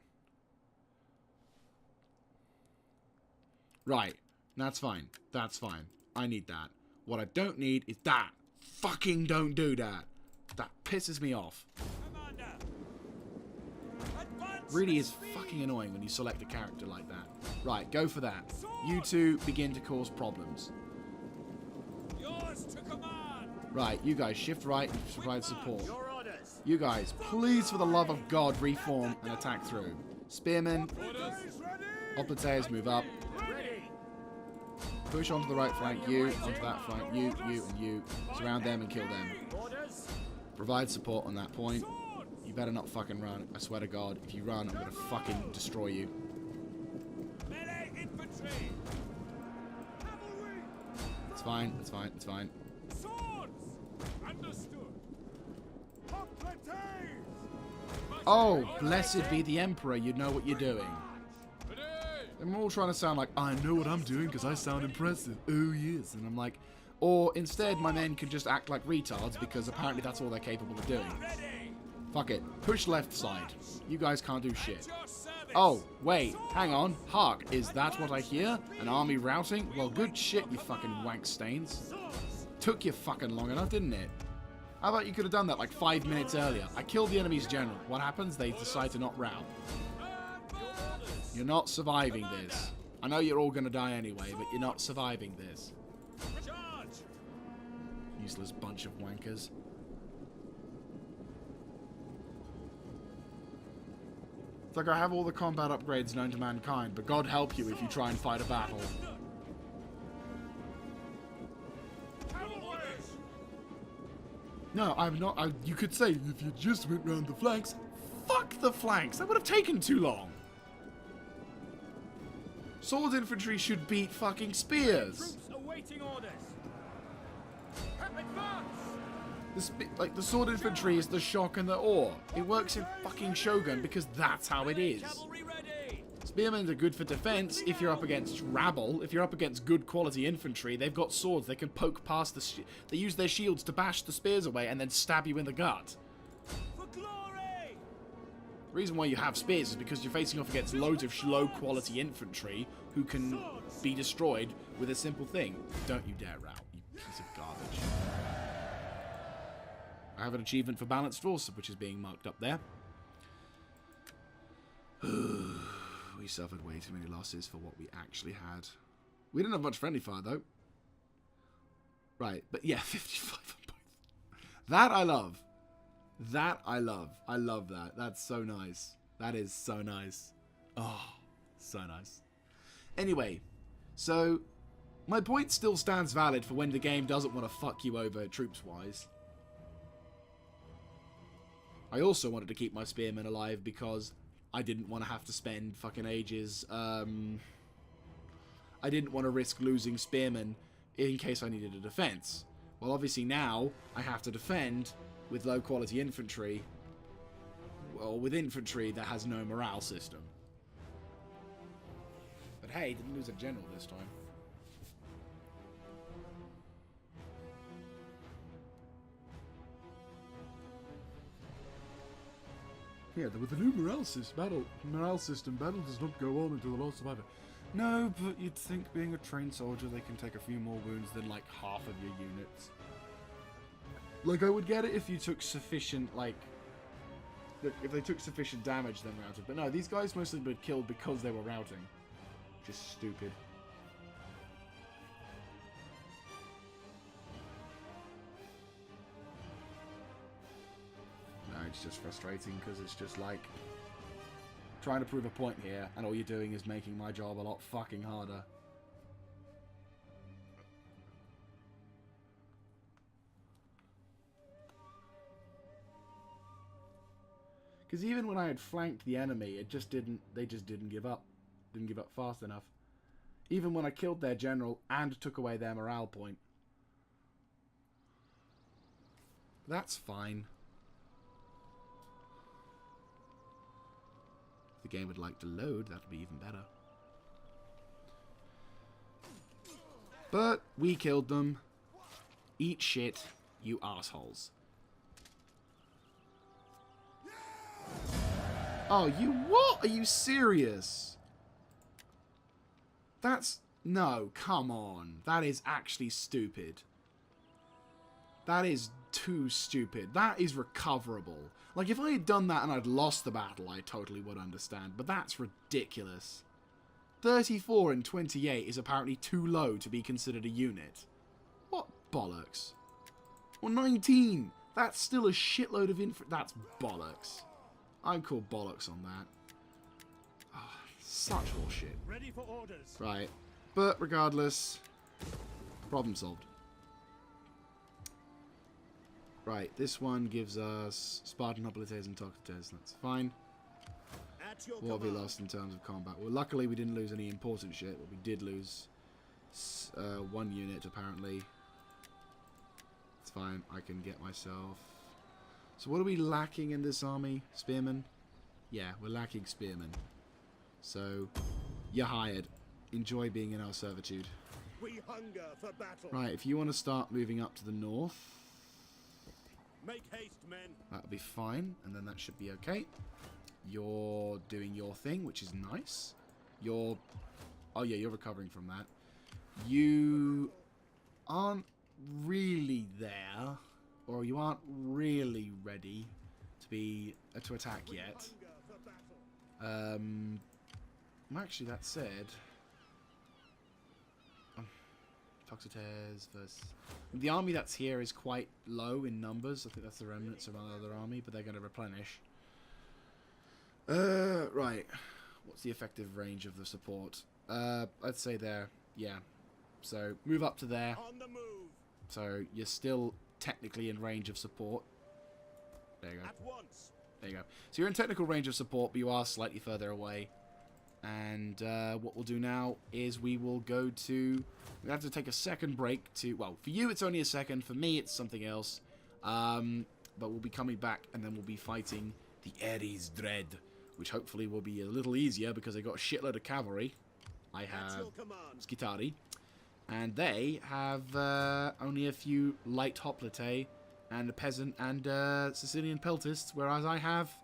Right. That's fine. That's fine. I need that. What I don't need is that. Fucking don't do that. That pisses me off. Really is fucking annoying when you select a character like that. Right, go for that. You two begin to cause problems. Yours to command. Right, you guys shift right and provide support. You guys, please for the love of God, reform and attack through. Spearmen, Oplites move up. Push onto the right flank, you, onto that flank, you, and you. Surround them and kill them. Provide support on that point. You better not fucking run. I swear to God, if you run, I'm gonna fucking destroy you. Melee infantry. It's fine, it's fine, it's fine. Swords. Understood. Oh, blessed be the Emperor, you know what you're doing. I'm all trying to sound like, I know what I'm doing because I sound impressive. Oh, yes. And I'm like, or instead my men can just act like retards because apparently that's all they're capable of doing. Fuck it. Push left side. You guys can't do shit. Oh, wait. Hang on. Hark. Is that what I hear? An army routing? Well, good shit, you fucking wank stains. Took you fucking long enough, didn't it? How about you could have done that like 5 minutes earlier? I killed the enemy's general. What happens? They decide to not rout. You're not surviving this. I know you're all going to die anyway, but you're not surviving this. Useless bunch of wankers. It's like I have all the combat upgrades known to mankind, but God help you if you try and fight a battle. No, I'm not. You could say if you just went round the flanks. Fuck the flanks. That would have taken too long. Sword infantry should beat fucking spears. Troops awaiting orders. Advance. The sword infantry is the shock and the awe. It works in fucking Shogun because that's how it is. Cavalry ready. Spearmen are good for defense if you're up against rabble. If you're up against good quality infantry, they've got swords. They can poke past the... They use their shields to bash the spears away and then stab you in the gut. For glory. The reason why you have spears is because you're facing off against loads of low-quality infantry who can be destroyed with a simple thing. Don't you dare rout, you piece of garbage. I have an achievement for balanced force, which is being marked up there. We suffered way too many losses for what we actually had. We didn't have much friendly fire, though. Right, but yeah, 55 on both. That I love. That I love. I love that. That's so nice. That is so nice. Oh, so nice. Anyway, so my point still stands valid for when the game doesn't want to fuck you over troops-wise. I also wanted to keep my spearmen alive because I didn't want to have to spend fucking ages. I didn't want to risk losing spearmen in case I needed a defense. Well, obviously now I have to defend with low-quality infantry. Well, with infantry that has no morale system. But hey, didn't lose a general this time. Yeah, with the new morale system, battle does not go on until the last survivor. No, but you'd think being a trained soldier, they can take a few more wounds than like half of your units. Like, I would get it if you took sufficient, like, if they took sufficient damage, then routed. But no, these guys mostly were killed because they were routing. Just stupid. No, it's just frustrating because it's just like trying to prove a point here, and all you're doing is making my job a lot fucking harder. Because even when I had flanked the enemy, it just didn't. They just didn't give up. Didn't give up fast enough. Even when I killed their general and took away their morale point. That's fine. If the game would like to load, that would be even better. But we killed them. Eat shit, you assholes. Oh, you what? Are you serious? That's... No, come on. That is actually stupid. That is too stupid. That is recoverable. Like, if I had done that and I'd lost the battle, I totally would understand. But that's ridiculous. 34 and 28 is apparently too low to be considered a unit. What bollocks? Or 19. That's still a shitload of That's bollocks. I call bollocks on that. Oh, such horseshit. Ready for orders. Right. But regardless, problem solved. Right, this one gives us Spartan hoplites and toxites. That's fine. At your What have we command. lost in terms of combat? Well, luckily we didn't lose any important shit, but we did lose one unit, apparently. It's fine, I can get myself... So what are we lacking in this army? Spearmen? Yeah, we're lacking spearmen. So, you're hired. Enjoy being in our servitude. We hunger for battle. Right, if you want to start moving up to the north, Make haste, men. that'll be fine, and then that should be okay. You're doing your thing, which is nice. You're... Oh yeah, you're recovering from that. You aren't really there, or you aren't really ready to be to attack yet. Hunger for battle. Actually, that said, Toxites versus the army that's here is quite low in numbers. I think that's the remnants of another army, but they're going to replenish. Right. What's the effective range of the support? I'd say there. Yeah. So move up to there. On the move. So you're still technically in range of support. There you go. At once. There you go. So you're in technical range of support, but you are slightly further away. And what we'll do now is we will go to... We have to take a second break to... Well, for you it's only a second. For me it's something else. But we'll be coming back and then we'll be fighting the Ares Dread, which hopefully will be a little easier because they got a shitload of cavalry. I At have your command. Skitari. And they have only a few light hoplite and a peasant and Sicilian peltists, whereas I have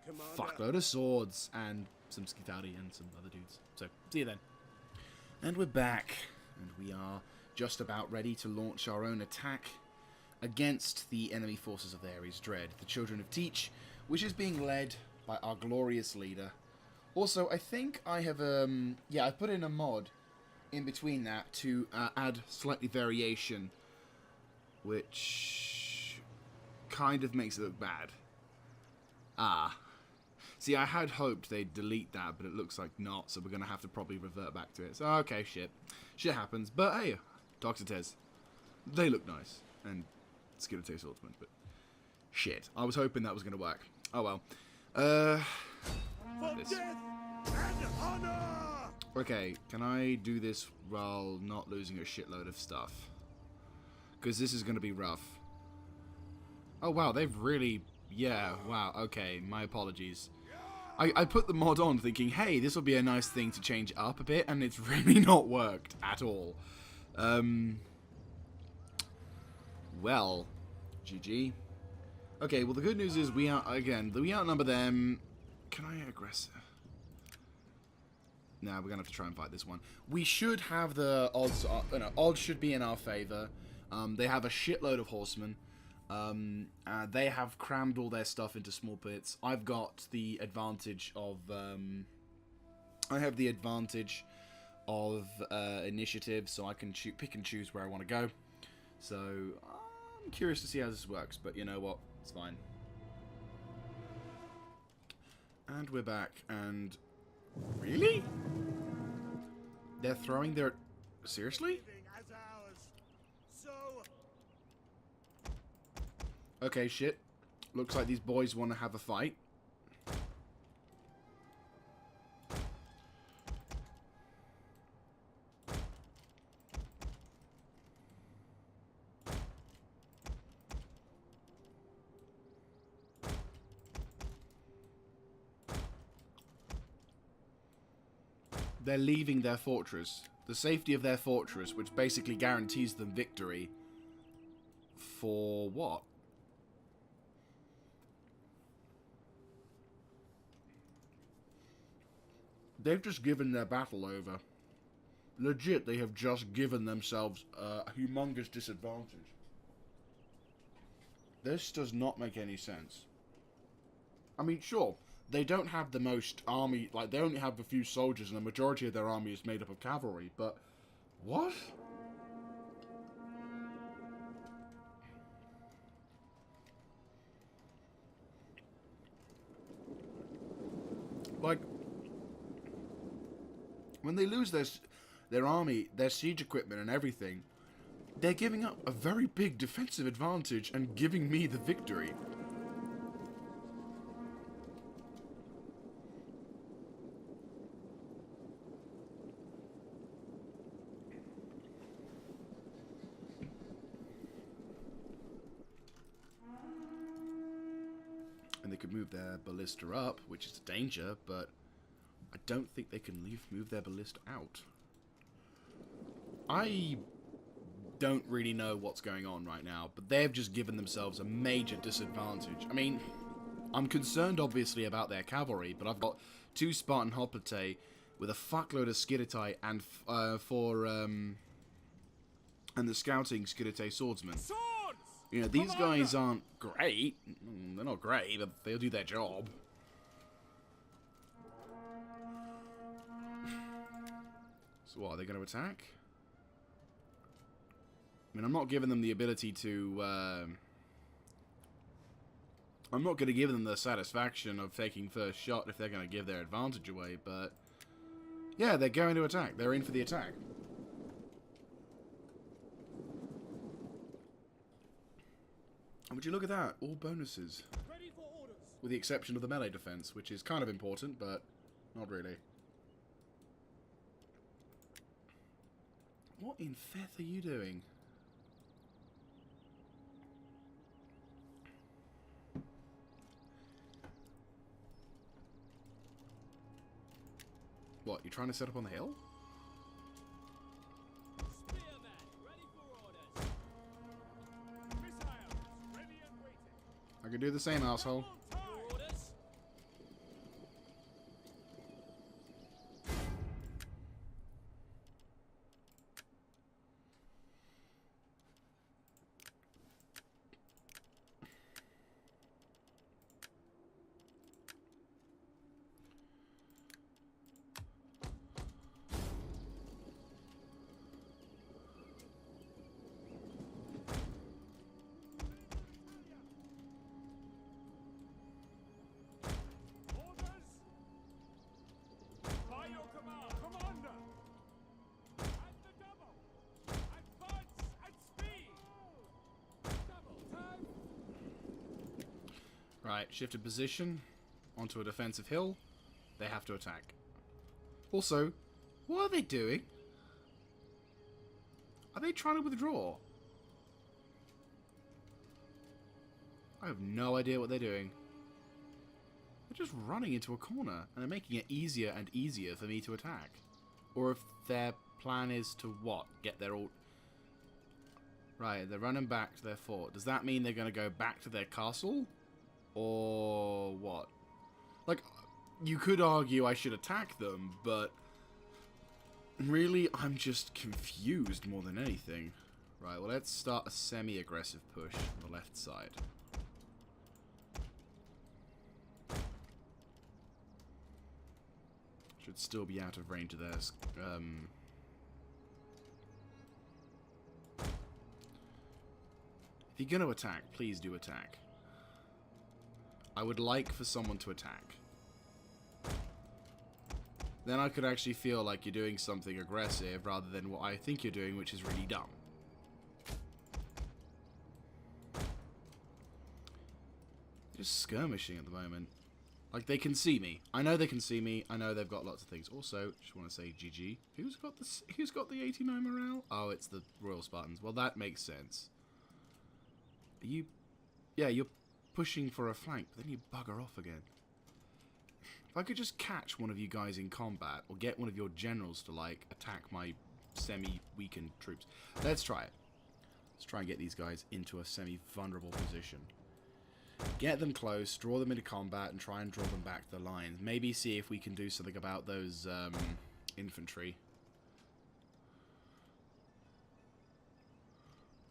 Commander. fuckload of swords and some Skitari and some other dudes. So, see you then. And we're back, and we are just about ready to launch our own attack against the enemy forces of the Ares Dread, the Children of Teach, which is being led by our glorious leader. Also, I think I have, I put in a mod in between that to add slightly variation, which kind of makes it look bad. See, I had hoped they'd delete that, but it looks like not, so we're going to have to probably revert back to it. So, okay, shit. Shit happens. But, hey, Toxites. They look nice. And Skitari swordsmen, but shit. I was hoping that was going to work. Oh, well. For This. death and honor. Okay, can I do this while not losing a shitload of stuff? Because this is going to be rough. Oh, wow, they've really... Yeah, wow, okay, my apologies. I put the mod on thinking, hey, this will be a nice thing to change up a bit, and it's really not worked at all. Well, GG. Okay, well, the good news is we outnumber them. Can I aggress? No, we're going to have to try and fight this one. We should have the odds... odds should be in our favor. They have a shitload of horsemen. They have crammed all their stuff into small pits. I've got the advantage of... I have the advantage of initiative, so I can pick and choose where I want to go. So, I'm curious to see how this works, but you know what? It's fine. And we're back, and... Really? They're throwing their... Seriously? As ours. So Okay, shit. Looks like these boys want to have a fight. They're leaving their fortress. The safety of their fortress, which basically guarantees them victory. For what? They've just given their battle over. Legit, they have just given themselves a humongous disadvantage. This does not make any sense. I mean, sure, they don't have the most army, like, they only have a few soldiers, and the majority of their army is made up of cavalry, but... What? Like... When they lose their army, their siege equipment and everything, they're giving up a very big defensive advantage and giving me the victory. And they could move their ballista up, which is a danger, but I don't think they can move their ballista out. I don't really know what's going on right now, but they've just given themselves a major disadvantage. I mean, I'm concerned obviously about their cavalry, but I've got 2 Spartan hoplite with a fuckload of Skiditai and and the scouting Skiditai swordsmen. Swords! You know, these guys aren't great. They're not great, but they'll do their job. So what, are they going to attack? I mean, I'm not giving them the ability to... I'm not going to give them the satisfaction of taking first shot if they're going to give their advantage away, but... Yeah, they're going to attack. They're in for the attack. And would you look at that? All bonuses. Ready for orders. With the exception of the melee defense, which is kind of important, but not really. What in Feth are you doing? What, you trying to set up on the hill? Spearmen, ready for orders. Missiles, ready and waiting. I can do the same, asshole. On time. Orders. Orders. By your command, Commander. At the double. Advance at speed. Double time. Right, shifted position onto a defensive hill. They have to attack. Also, what are they doing? Are they trying to withdraw? I have no idea what they're doing. They're just running into a corner, and they're making it easier and easier for me to attack. Or if their plan is to what? Get their all... Right, they're running back to their fort. Does that mean they're going to go back to their castle? Or what? Like, you could argue I should attack them, but... Really, I'm just confused more than anything. Right, well, let's start a semi-aggressive push on the left side. Should still be out of range of theirs. If you're going to attack, please do attack. I would like for someone to attack. Then I could actually feel like you're doing something aggressive rather than what I think you're doing, which is really dumb. They're just skirmishing at the moment. Like, they can see me. I know they can see me. I know they've got lots of things. Also, just want to say GG. Who's got the 89 morale? Oh, it's the Royal Spartans. Well, that makes sense. Are you... Yeah, you're pushing for a flank, but then you bugger off again. If I could just catch one of you guys in combat, or get one of your generals to, like, attack my semi-weakened troops. Let's try it. Let's try and get these guys into a semi-vulnerable position. Get them close, draw them into combat, and try and draw them back to the lines. Maybe see if we can do something about those infantry.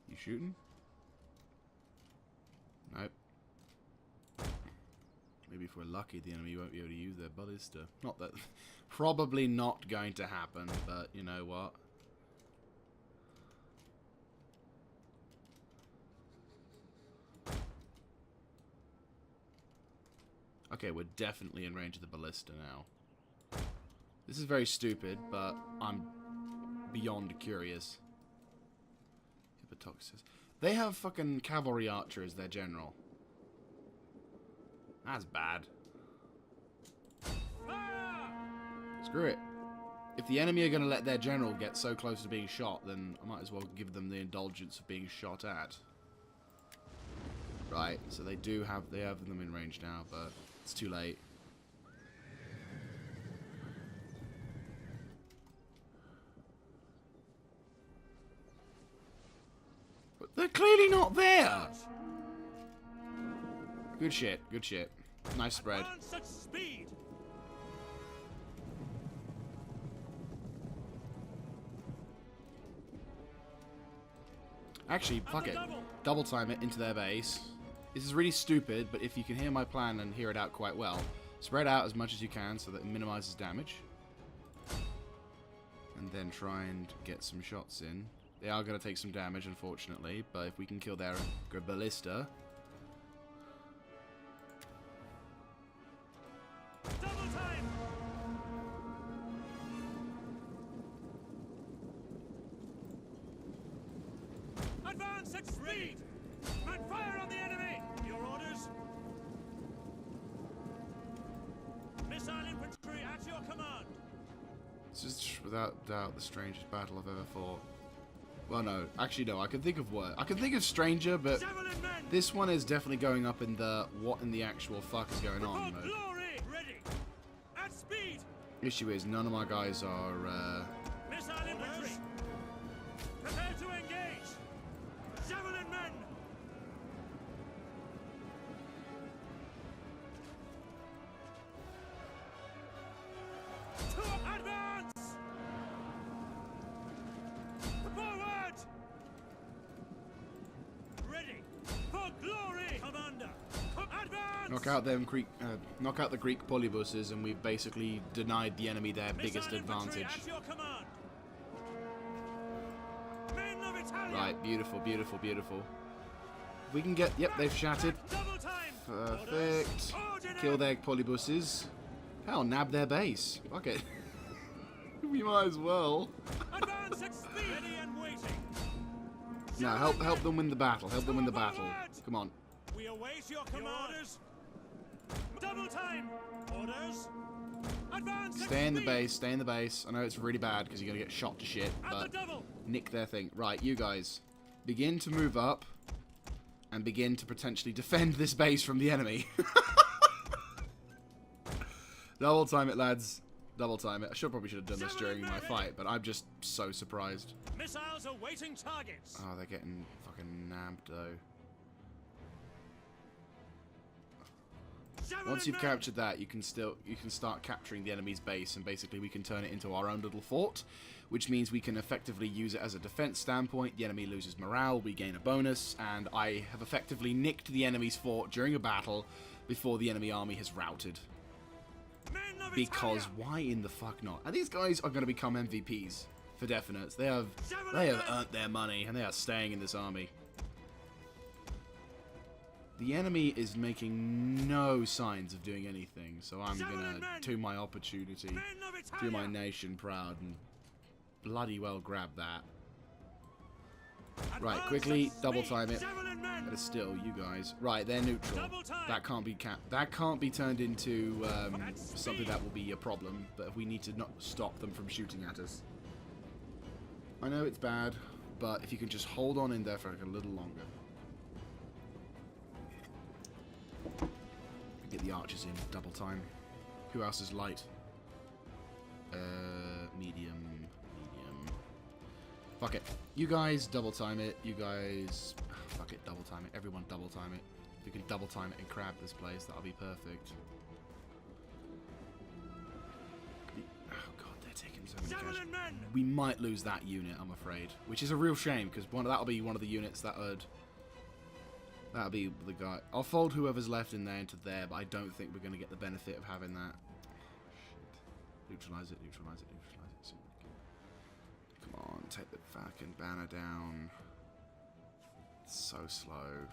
You shooting? Nope. Maybe if we're lucky, the enemy won't be able to use their ballista. Not that... Probably not going to happen, but you know what? Okay, we're definitely in range of the ballista now. This is very stupid, but I'm beyond curious. Hippotoxis. They have fucking cavalry archer as their general. That's bad. Screw it. If the enemy are going to let their general get so close to being shot, then I might as well give them the indulgence of being shot at. Right, so they have them in range now, but it's too late. But they're clearly not there! Good shit, good shit. Nice spread. Actually, fuck it. Double time it into their base. This is really stupid, but if you can hear my plan and hear it out quite well, spread out as much as you can so that it minimizes damage. And then try and get some shots in. They are going to take some damage, unfortunately, but if we can kill their ballista... Double time! Advance at speed! And fire on the enemy! Your orders? Missile infantry at your command! This is without doubt the strangest battle I've ever fought. Well, no. Actually, no. I can think of what. I can think of stranger, but this one is definitely going up in the what in the actual fuck is going on mode. Ready! At speed! Issue is, none of my guys are, Missile infantry! Prepare to engage! Javelin men! To advance! Forward! Ready! For glory! Commander! Advance! knock out the Greek polybuses, and we've basically denied the enemy their biggest advantage. At your command. Men of Italia! Right, beautiful, beautiful, beautiful. If we can get... Yep, they've shattered. Double time! Perfect. Kill their polybuses. Hell, nab their base. Fuck it. We might as well. Advance at speed! Ready and waiting. No, help them win the battle. Help them win the battle. Come on. We await your orders. Double time! Orders! Advance! Stay in the base, stay in the base. I know it's really bad because you're going to get shot to shit, but nick their thing. Right, you guys. Begin to move up and begin to potentially defend this base from the enemy. Double time it, lads. Double time it. I probably should have done this during my fight, but I'm just so surprised. Missiles awaiting targets. Oh, they're getting fucking nabbed, though. Once you've captured that, you can start capturing the enemy's base, and basically we can turn it into our own little fort, which means we can effectively use it as a defense standpoint. The enemy loses morale, we gain a bonus, and I have effectively nicked the enemy's fort during a battle before the enemy army has routed. Because why in the fuck not? And these guys are going to become MVPs for definite. They have earned their money, and they are staying in this army. The enemy is making no signs of doing anything, so I'm gonna do my opportunity, do my nation proud, and bloody well grab that. Right, quickly double time it. But still, you guys. Right, they're neutral. That can't be turned into something that will be a problem. But we need to not stop them from shooting at us. I know it's bad, but if you can just hold on in there for like a little longer. Get the archers in double time. Who else is light? Medium. Fuck it. You guys double time it. You guys... fuck it, double time it. Everyone double time it. If you can double time it and crab this place, that'll be perfect. Oh god, they're taking so many Javelin men! We might lose that unit, I'm afraid. Which is a real shame, because that'll be one of the units that would... That'll be the guy. I'll fold whoever's left in there into there, but I don't think we're going to get the benefit of having that. Shit. Neutralize it, neutralize it, neutralize it. Come on, take the fucking banner down. It's so slow.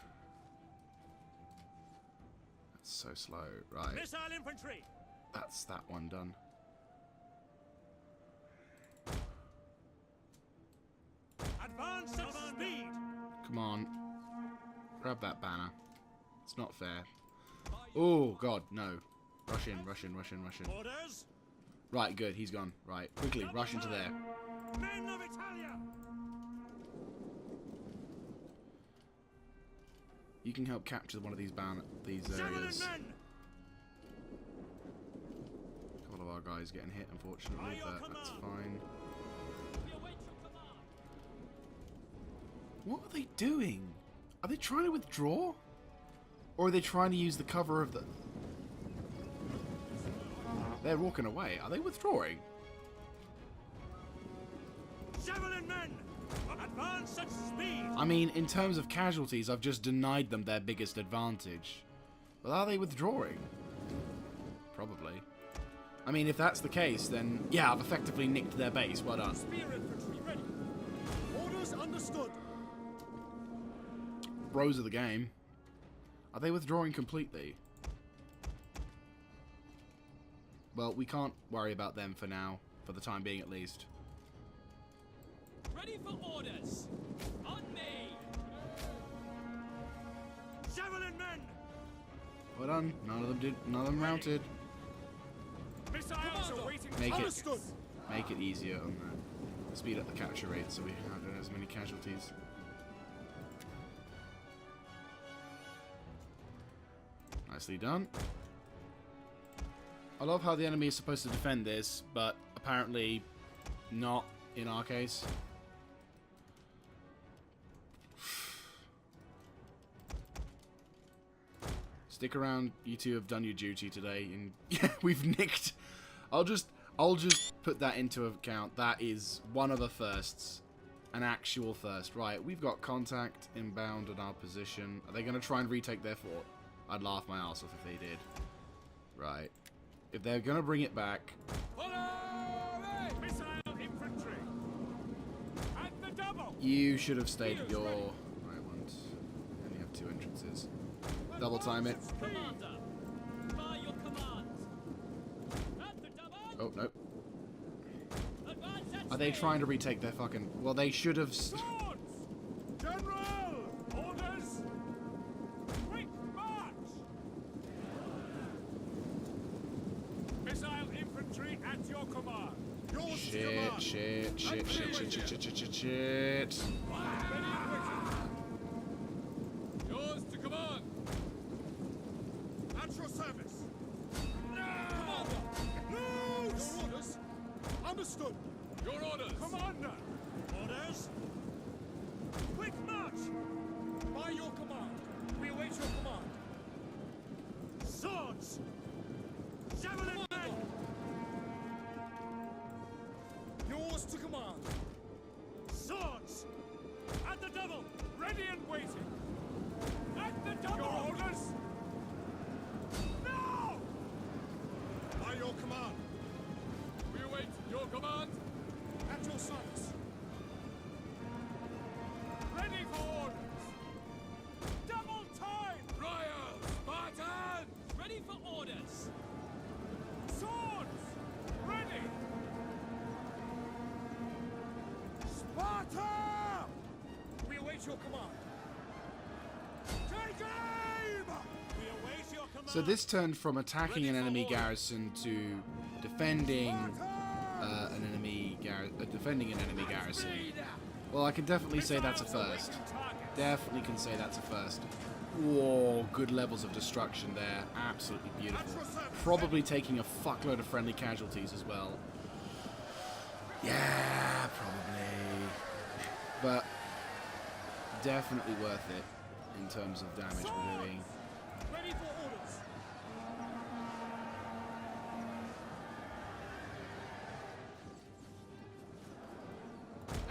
That's so slow. Right. Missile infantry! That's that one done. Advance at speed! Come on. Grab that banner. It's not fair. Oh, God, no. Rush in, rush in, rush in, rush in. Orders! Right, good, he's gone. Right, quickly, rush into there. Men of Italia! You can help capture one of these Javelin areas. men! A couple of our guys getting hit, unfortunately, but that's fine. What are they doing? Are they trying to withdraw? Or are they trying to use the cover of the... They're walking away. Are they withdrawing? Javelin men! Advance at speed! I mean, in terms of casualties, I've just denied them their biggest advantage. But are they withdrawing? Probably. I mean, if that's the case, then yeah, I've effectively nicked their base. Well done. Spear infantry ready! Orders understood. Bros of the game. Are they withdrawing completely? Well, we can't worry about them for now. For the time being, at least. Ready for orders! On me! Javelin men! Well done. None of them did. None of them mounted. Missiles awaiting Make Understood. Make it easier on the speed up the capture rate, so we don't have as many casualties. Nicely done. I love how the enemy is supposed to defend this, but apparently not in our case. Stick around, you two have done your duty today, and yeah, we've nicked. I'll just put that into account. That is one of the firsts. An actual first. Right, we've got contact inbound in our position. Are they going to try and retake their fort? I'd laugh my ass off if they did. Right. If they're going to bring it back... Missile infantry! At the double! You should have stayed at your... Right, one. Only have 2 entrances. Double time it. Commander! By your command! At the double! Oh, no. Advance at Are they speed! trying to retake their fucking... Well, they should have... Swords! General! Orders! Quick march! Missile infantry at your command! Yours to Shit, command. shit, shit, shit, shit, shit, shit, shit, shit. Yours to command! At your service. Commander! Your orders. Understood. Your orders! Commander! Orders! Quick march! By your command! We await your command! Swords! Javelin men! Yours to command! Swords! At the double! Ready and waiting! At the double! Your orders! Now! By your command. We await your command! At your service. Ready for orders! Double time! Royal Spartan! Ready for orders! Swords! Ready! Sparta! We await your command! Take aim! We await your command! So this turned from attacking an enemy garrison to defending an enemy garrison. Well, I can definitely say that's a first. Definitely can say that's a first. Whoa, good levels of destruction there. Absolutely beautiful. Probably taking a fuckload of friendly casualties as well. Yeah, probably. But definitely worth it in terms of damage we're doing. Ready for orders.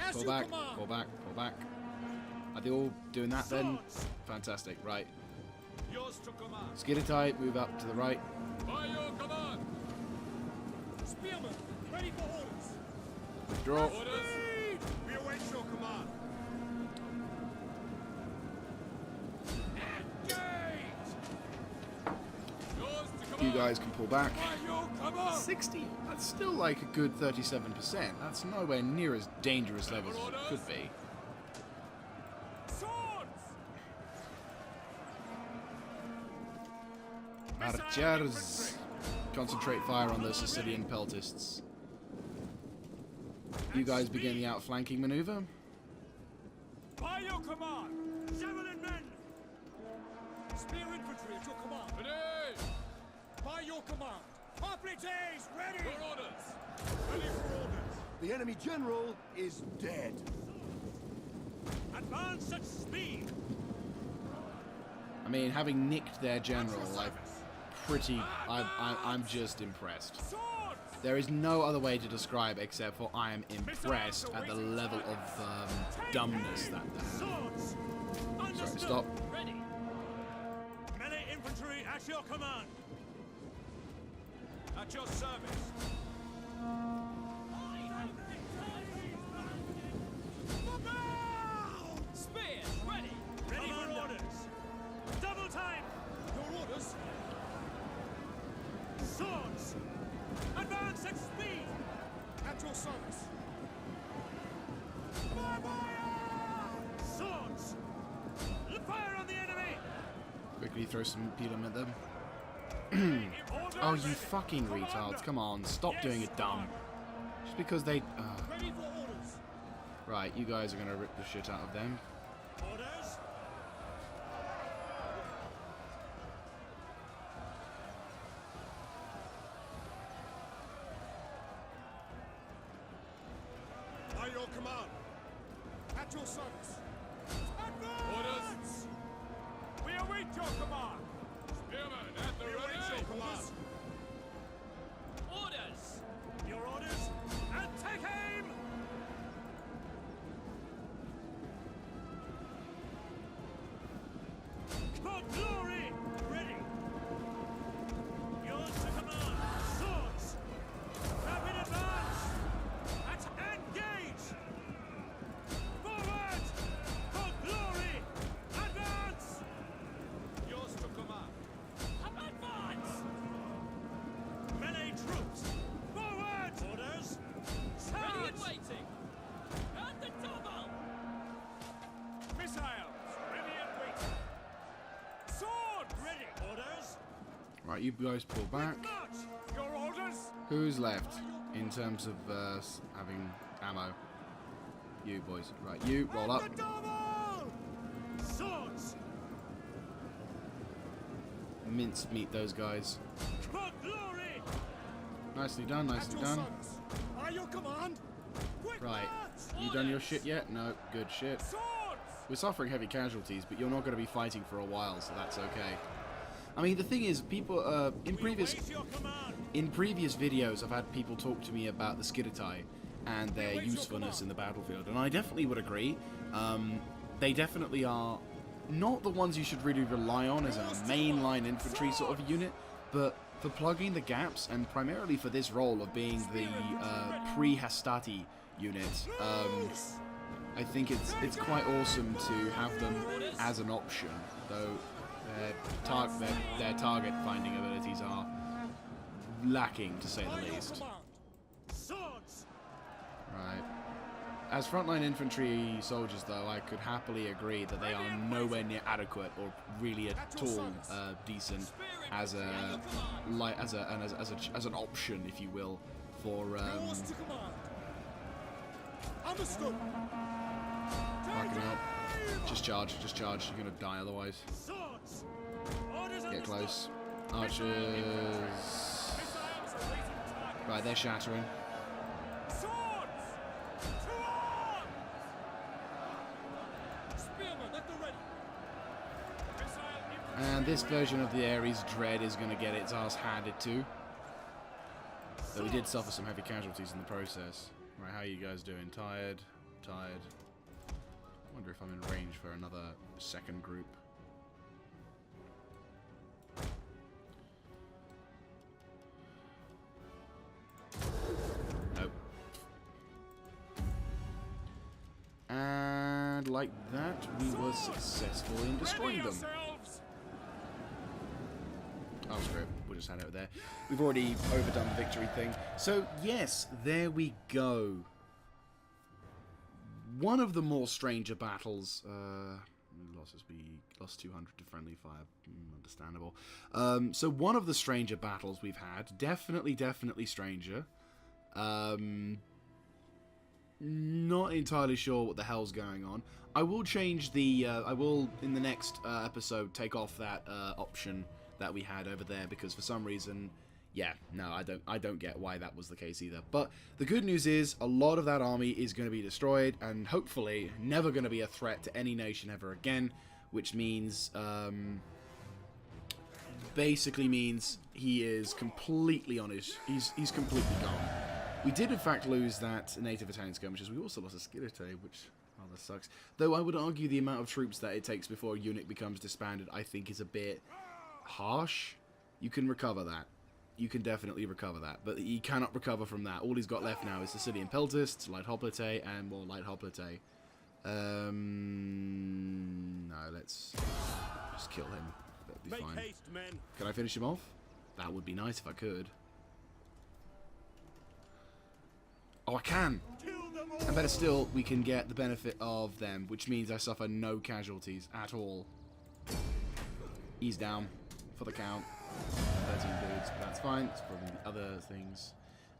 As Pull you back, command. pull back, pull back. Are they all doing that then? Swords. Fantastic, right. Yours to command. Skidatai, move up to the right. By your command. Spearmen, ready for orders. Withdraw. Orders. We await your command. Engage. Yours to You command. guys can pull back. By your command. 60. That's still like a good 37%. That's nowhere near as dangerous levels as it could be. Swords. Archers, concentrate fire on those Sicilian peltists. You guys begin the outflanking maneuver. By your command. Javelin men. Spear infantry at your command. Ready. By your command. Hoplites, ready. Your orders. Ready for orders. The enemy general is dead. Advance at speed. I mean, having nicked their general, like, I'm just impressed. Swords. There is no other way to describe except for I am impressed at the level of dumbness that they have. Swords. Understood. stop. Ready. Melee infantry at your command. At your service. Spears ready. Ready for orders. Double time. Your orders. Swords. Advance at speed. At your service. Swords. Fire on the enemy. Quickly throw some pedum at them. Order Oh, you ready. fucking retards. Come on, stop doing it dumb. Just because they... Ready for orders. Right, you guys are going to rip the shit out of them. Orders. By your command. At your service. Orders. We await your command. Spearmen at the We await your command. Orders. Your orders. And take aim. For glory. Ready. Yours to command. Swords. Rapid advance. Engage. Forward. For glory. Advance. Yours to command. Advance. Melee troops. Forward. Orders. Charge. Ready and waiting. At the double. Missiles. Ready and waiting. Sword. Ready. Orders. Right, you guys pull back. March. Your orders. Who's left in terms of having ammo? You boys. Right, you roll up. The double. Swords. Mince meat those guys. For glory. Nicely done, At nicely your done. service. By your command. Quick Right, march. you done your shit yet? No, good shit. Swords. We're suffering heavy casualties, but you're not going to be fighting for a while, so that's okay. I mean, the thing is, people in We previous await your command. in previous videos, I've had people talk to me about the Skidatai and their await your usefulness command. in the battlefield, and I definitely would agree. They definitely are not the ones you should really rely on as a mainline infantry sort of unit, but for plugging the gaps and primarily for this role of being the pre-Hastati unit. I think it's quite awesome to have them as an option, though their target finding abilities are lacking, to say By the your least. command. Swords. Right. As frontline infantry soldiers, though, I could happily agree that they are nowhere near adequate or really at all decent as as an option, if you will, for Yours to command. Understood. fucking up. Just charge, you're gonna die otherwise. Swords. Advance! Orders Get understood. close. Archers. Missiles awaiting target. Right, they're shattering. Swords! To arms! Spearmen at the ready. Missile infantry And this ready. version of the Ares Dread is going to get its ass handed to. Though we did suffer some heavy casualties in the process. Right, how are you guys doing? Tired? Tired. I wonder if I'm in range for another second group. Nope. And like that, we were successful in destroying Ready them. yourselves! Oh, screw it. We'll just head out there. We've already overdone the victory thing. So, yes, there we go. One of the more stranger battles. Losses, we lost 200 to friendly fire. Understandable. So, one of the stranger battles we've had. Definitely stranger. Not entirely sure what the hell's going on. I will change the. I will, in the next episode, take off that option that we had over there, because for some reason, yeah, no, I don't get why that was the case either. But the good news is a lot of that army is going to be destroyed, and hopefully never going to be a threat to any nation ever again, which means basically means he is completely on his he's completely gone. We did in fact lose that native Italian skirmishers. We also lost a Skirite, which rather sucks. Though I would argue the amount of troops that it takes before a unit becomes disbanded, I think, is a bit harsh. You can recover that. You can definitely recover that. But you cannot recover from that. All he's got left now is Sicilian Peltists, Light Hoplite, and more Light Hoplite. No, let's just kill him. That'd be Make fine. haste, men. Can I finish him off? That would be nice if I could. Oh, I can! Kill them all! And better still, we can get the benefit of them, which means I suffer no casualties at all. He's down for the count. 13 dudes, but that's fine. It's probably the other things.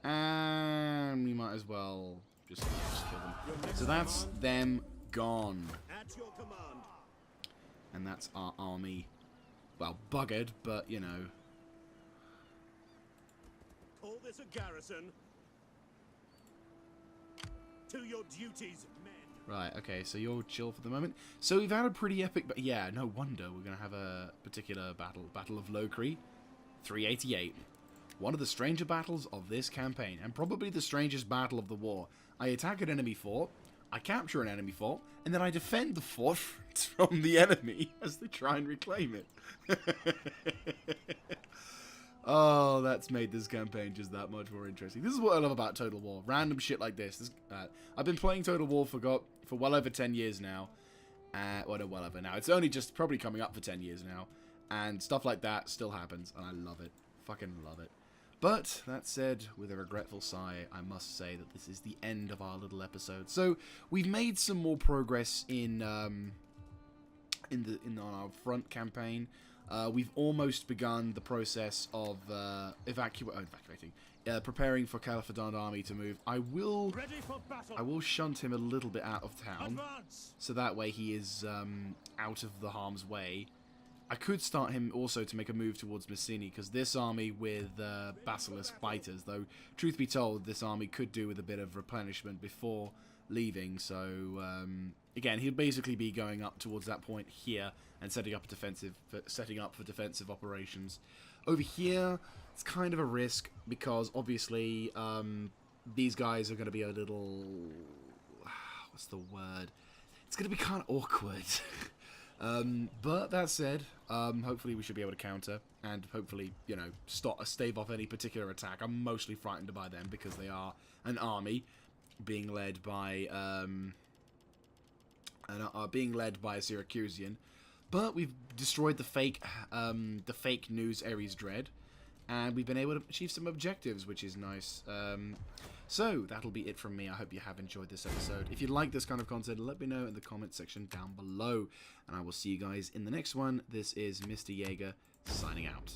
And we might as well just kill them. So that's them gone. At your command. And that's our army. Well, buggered, but, you know. Call this a garrison. To your duties, men. Right, okay, so you're chill for the moment. So we've had a pretty epic... But yeah, no wonder we're going to have a particular battle. Battle of Locri, 388. One of the stranger battles of this campaign, and probably the strangest battle of the war. I attack an enemy fort, I capture an enemy fort, and then I defend the fort from the enemy as they try and reclaim it. Oh, that's made this campaign just that much more interesting. This is what I love about Total War. Random shit like this. I've been playing Total War for well over 10 years now. Well, no, well over now. It's only just probably coming up for 10 years now. And stuff like that still happens, and I love it. Fucking love it. But, that said, with a regretful sigh, I must say that this is the end of our little episode. So, we've made some more progress in on our front campaign. We've almost begun the process of evacuating, preparing for Califedon's army to move. I will shunt him a little bit out of town, Advance! so that way he is out of the harm's way. I could start him also to make a move towards Messini, because this army with Basilisk fighters, though truth be told, this army could do with a bit of replenishment before leaving. So again, he'll basically be going up towards that point here and setting up for defensive operations. Over here, it's kind of a risk because obviously these guys are going to be a little, what's the word? It's going to be kind of awkward. But that said, hopefully we should be able to counter and hopefully, you know, stave off any particular attack. I'm mostly frightened by them because they are an army being led by a Syracusian. But we've destroyed the fake news Ares Dread, and we've been able to achieve some objectives, which is nice. So that'll be it from me. I hope you have enjoyed this episode. If you like this kind of content, let me know in the comment section down below, and I will see you guys in the next one. This is Mr. Jaeger signing out.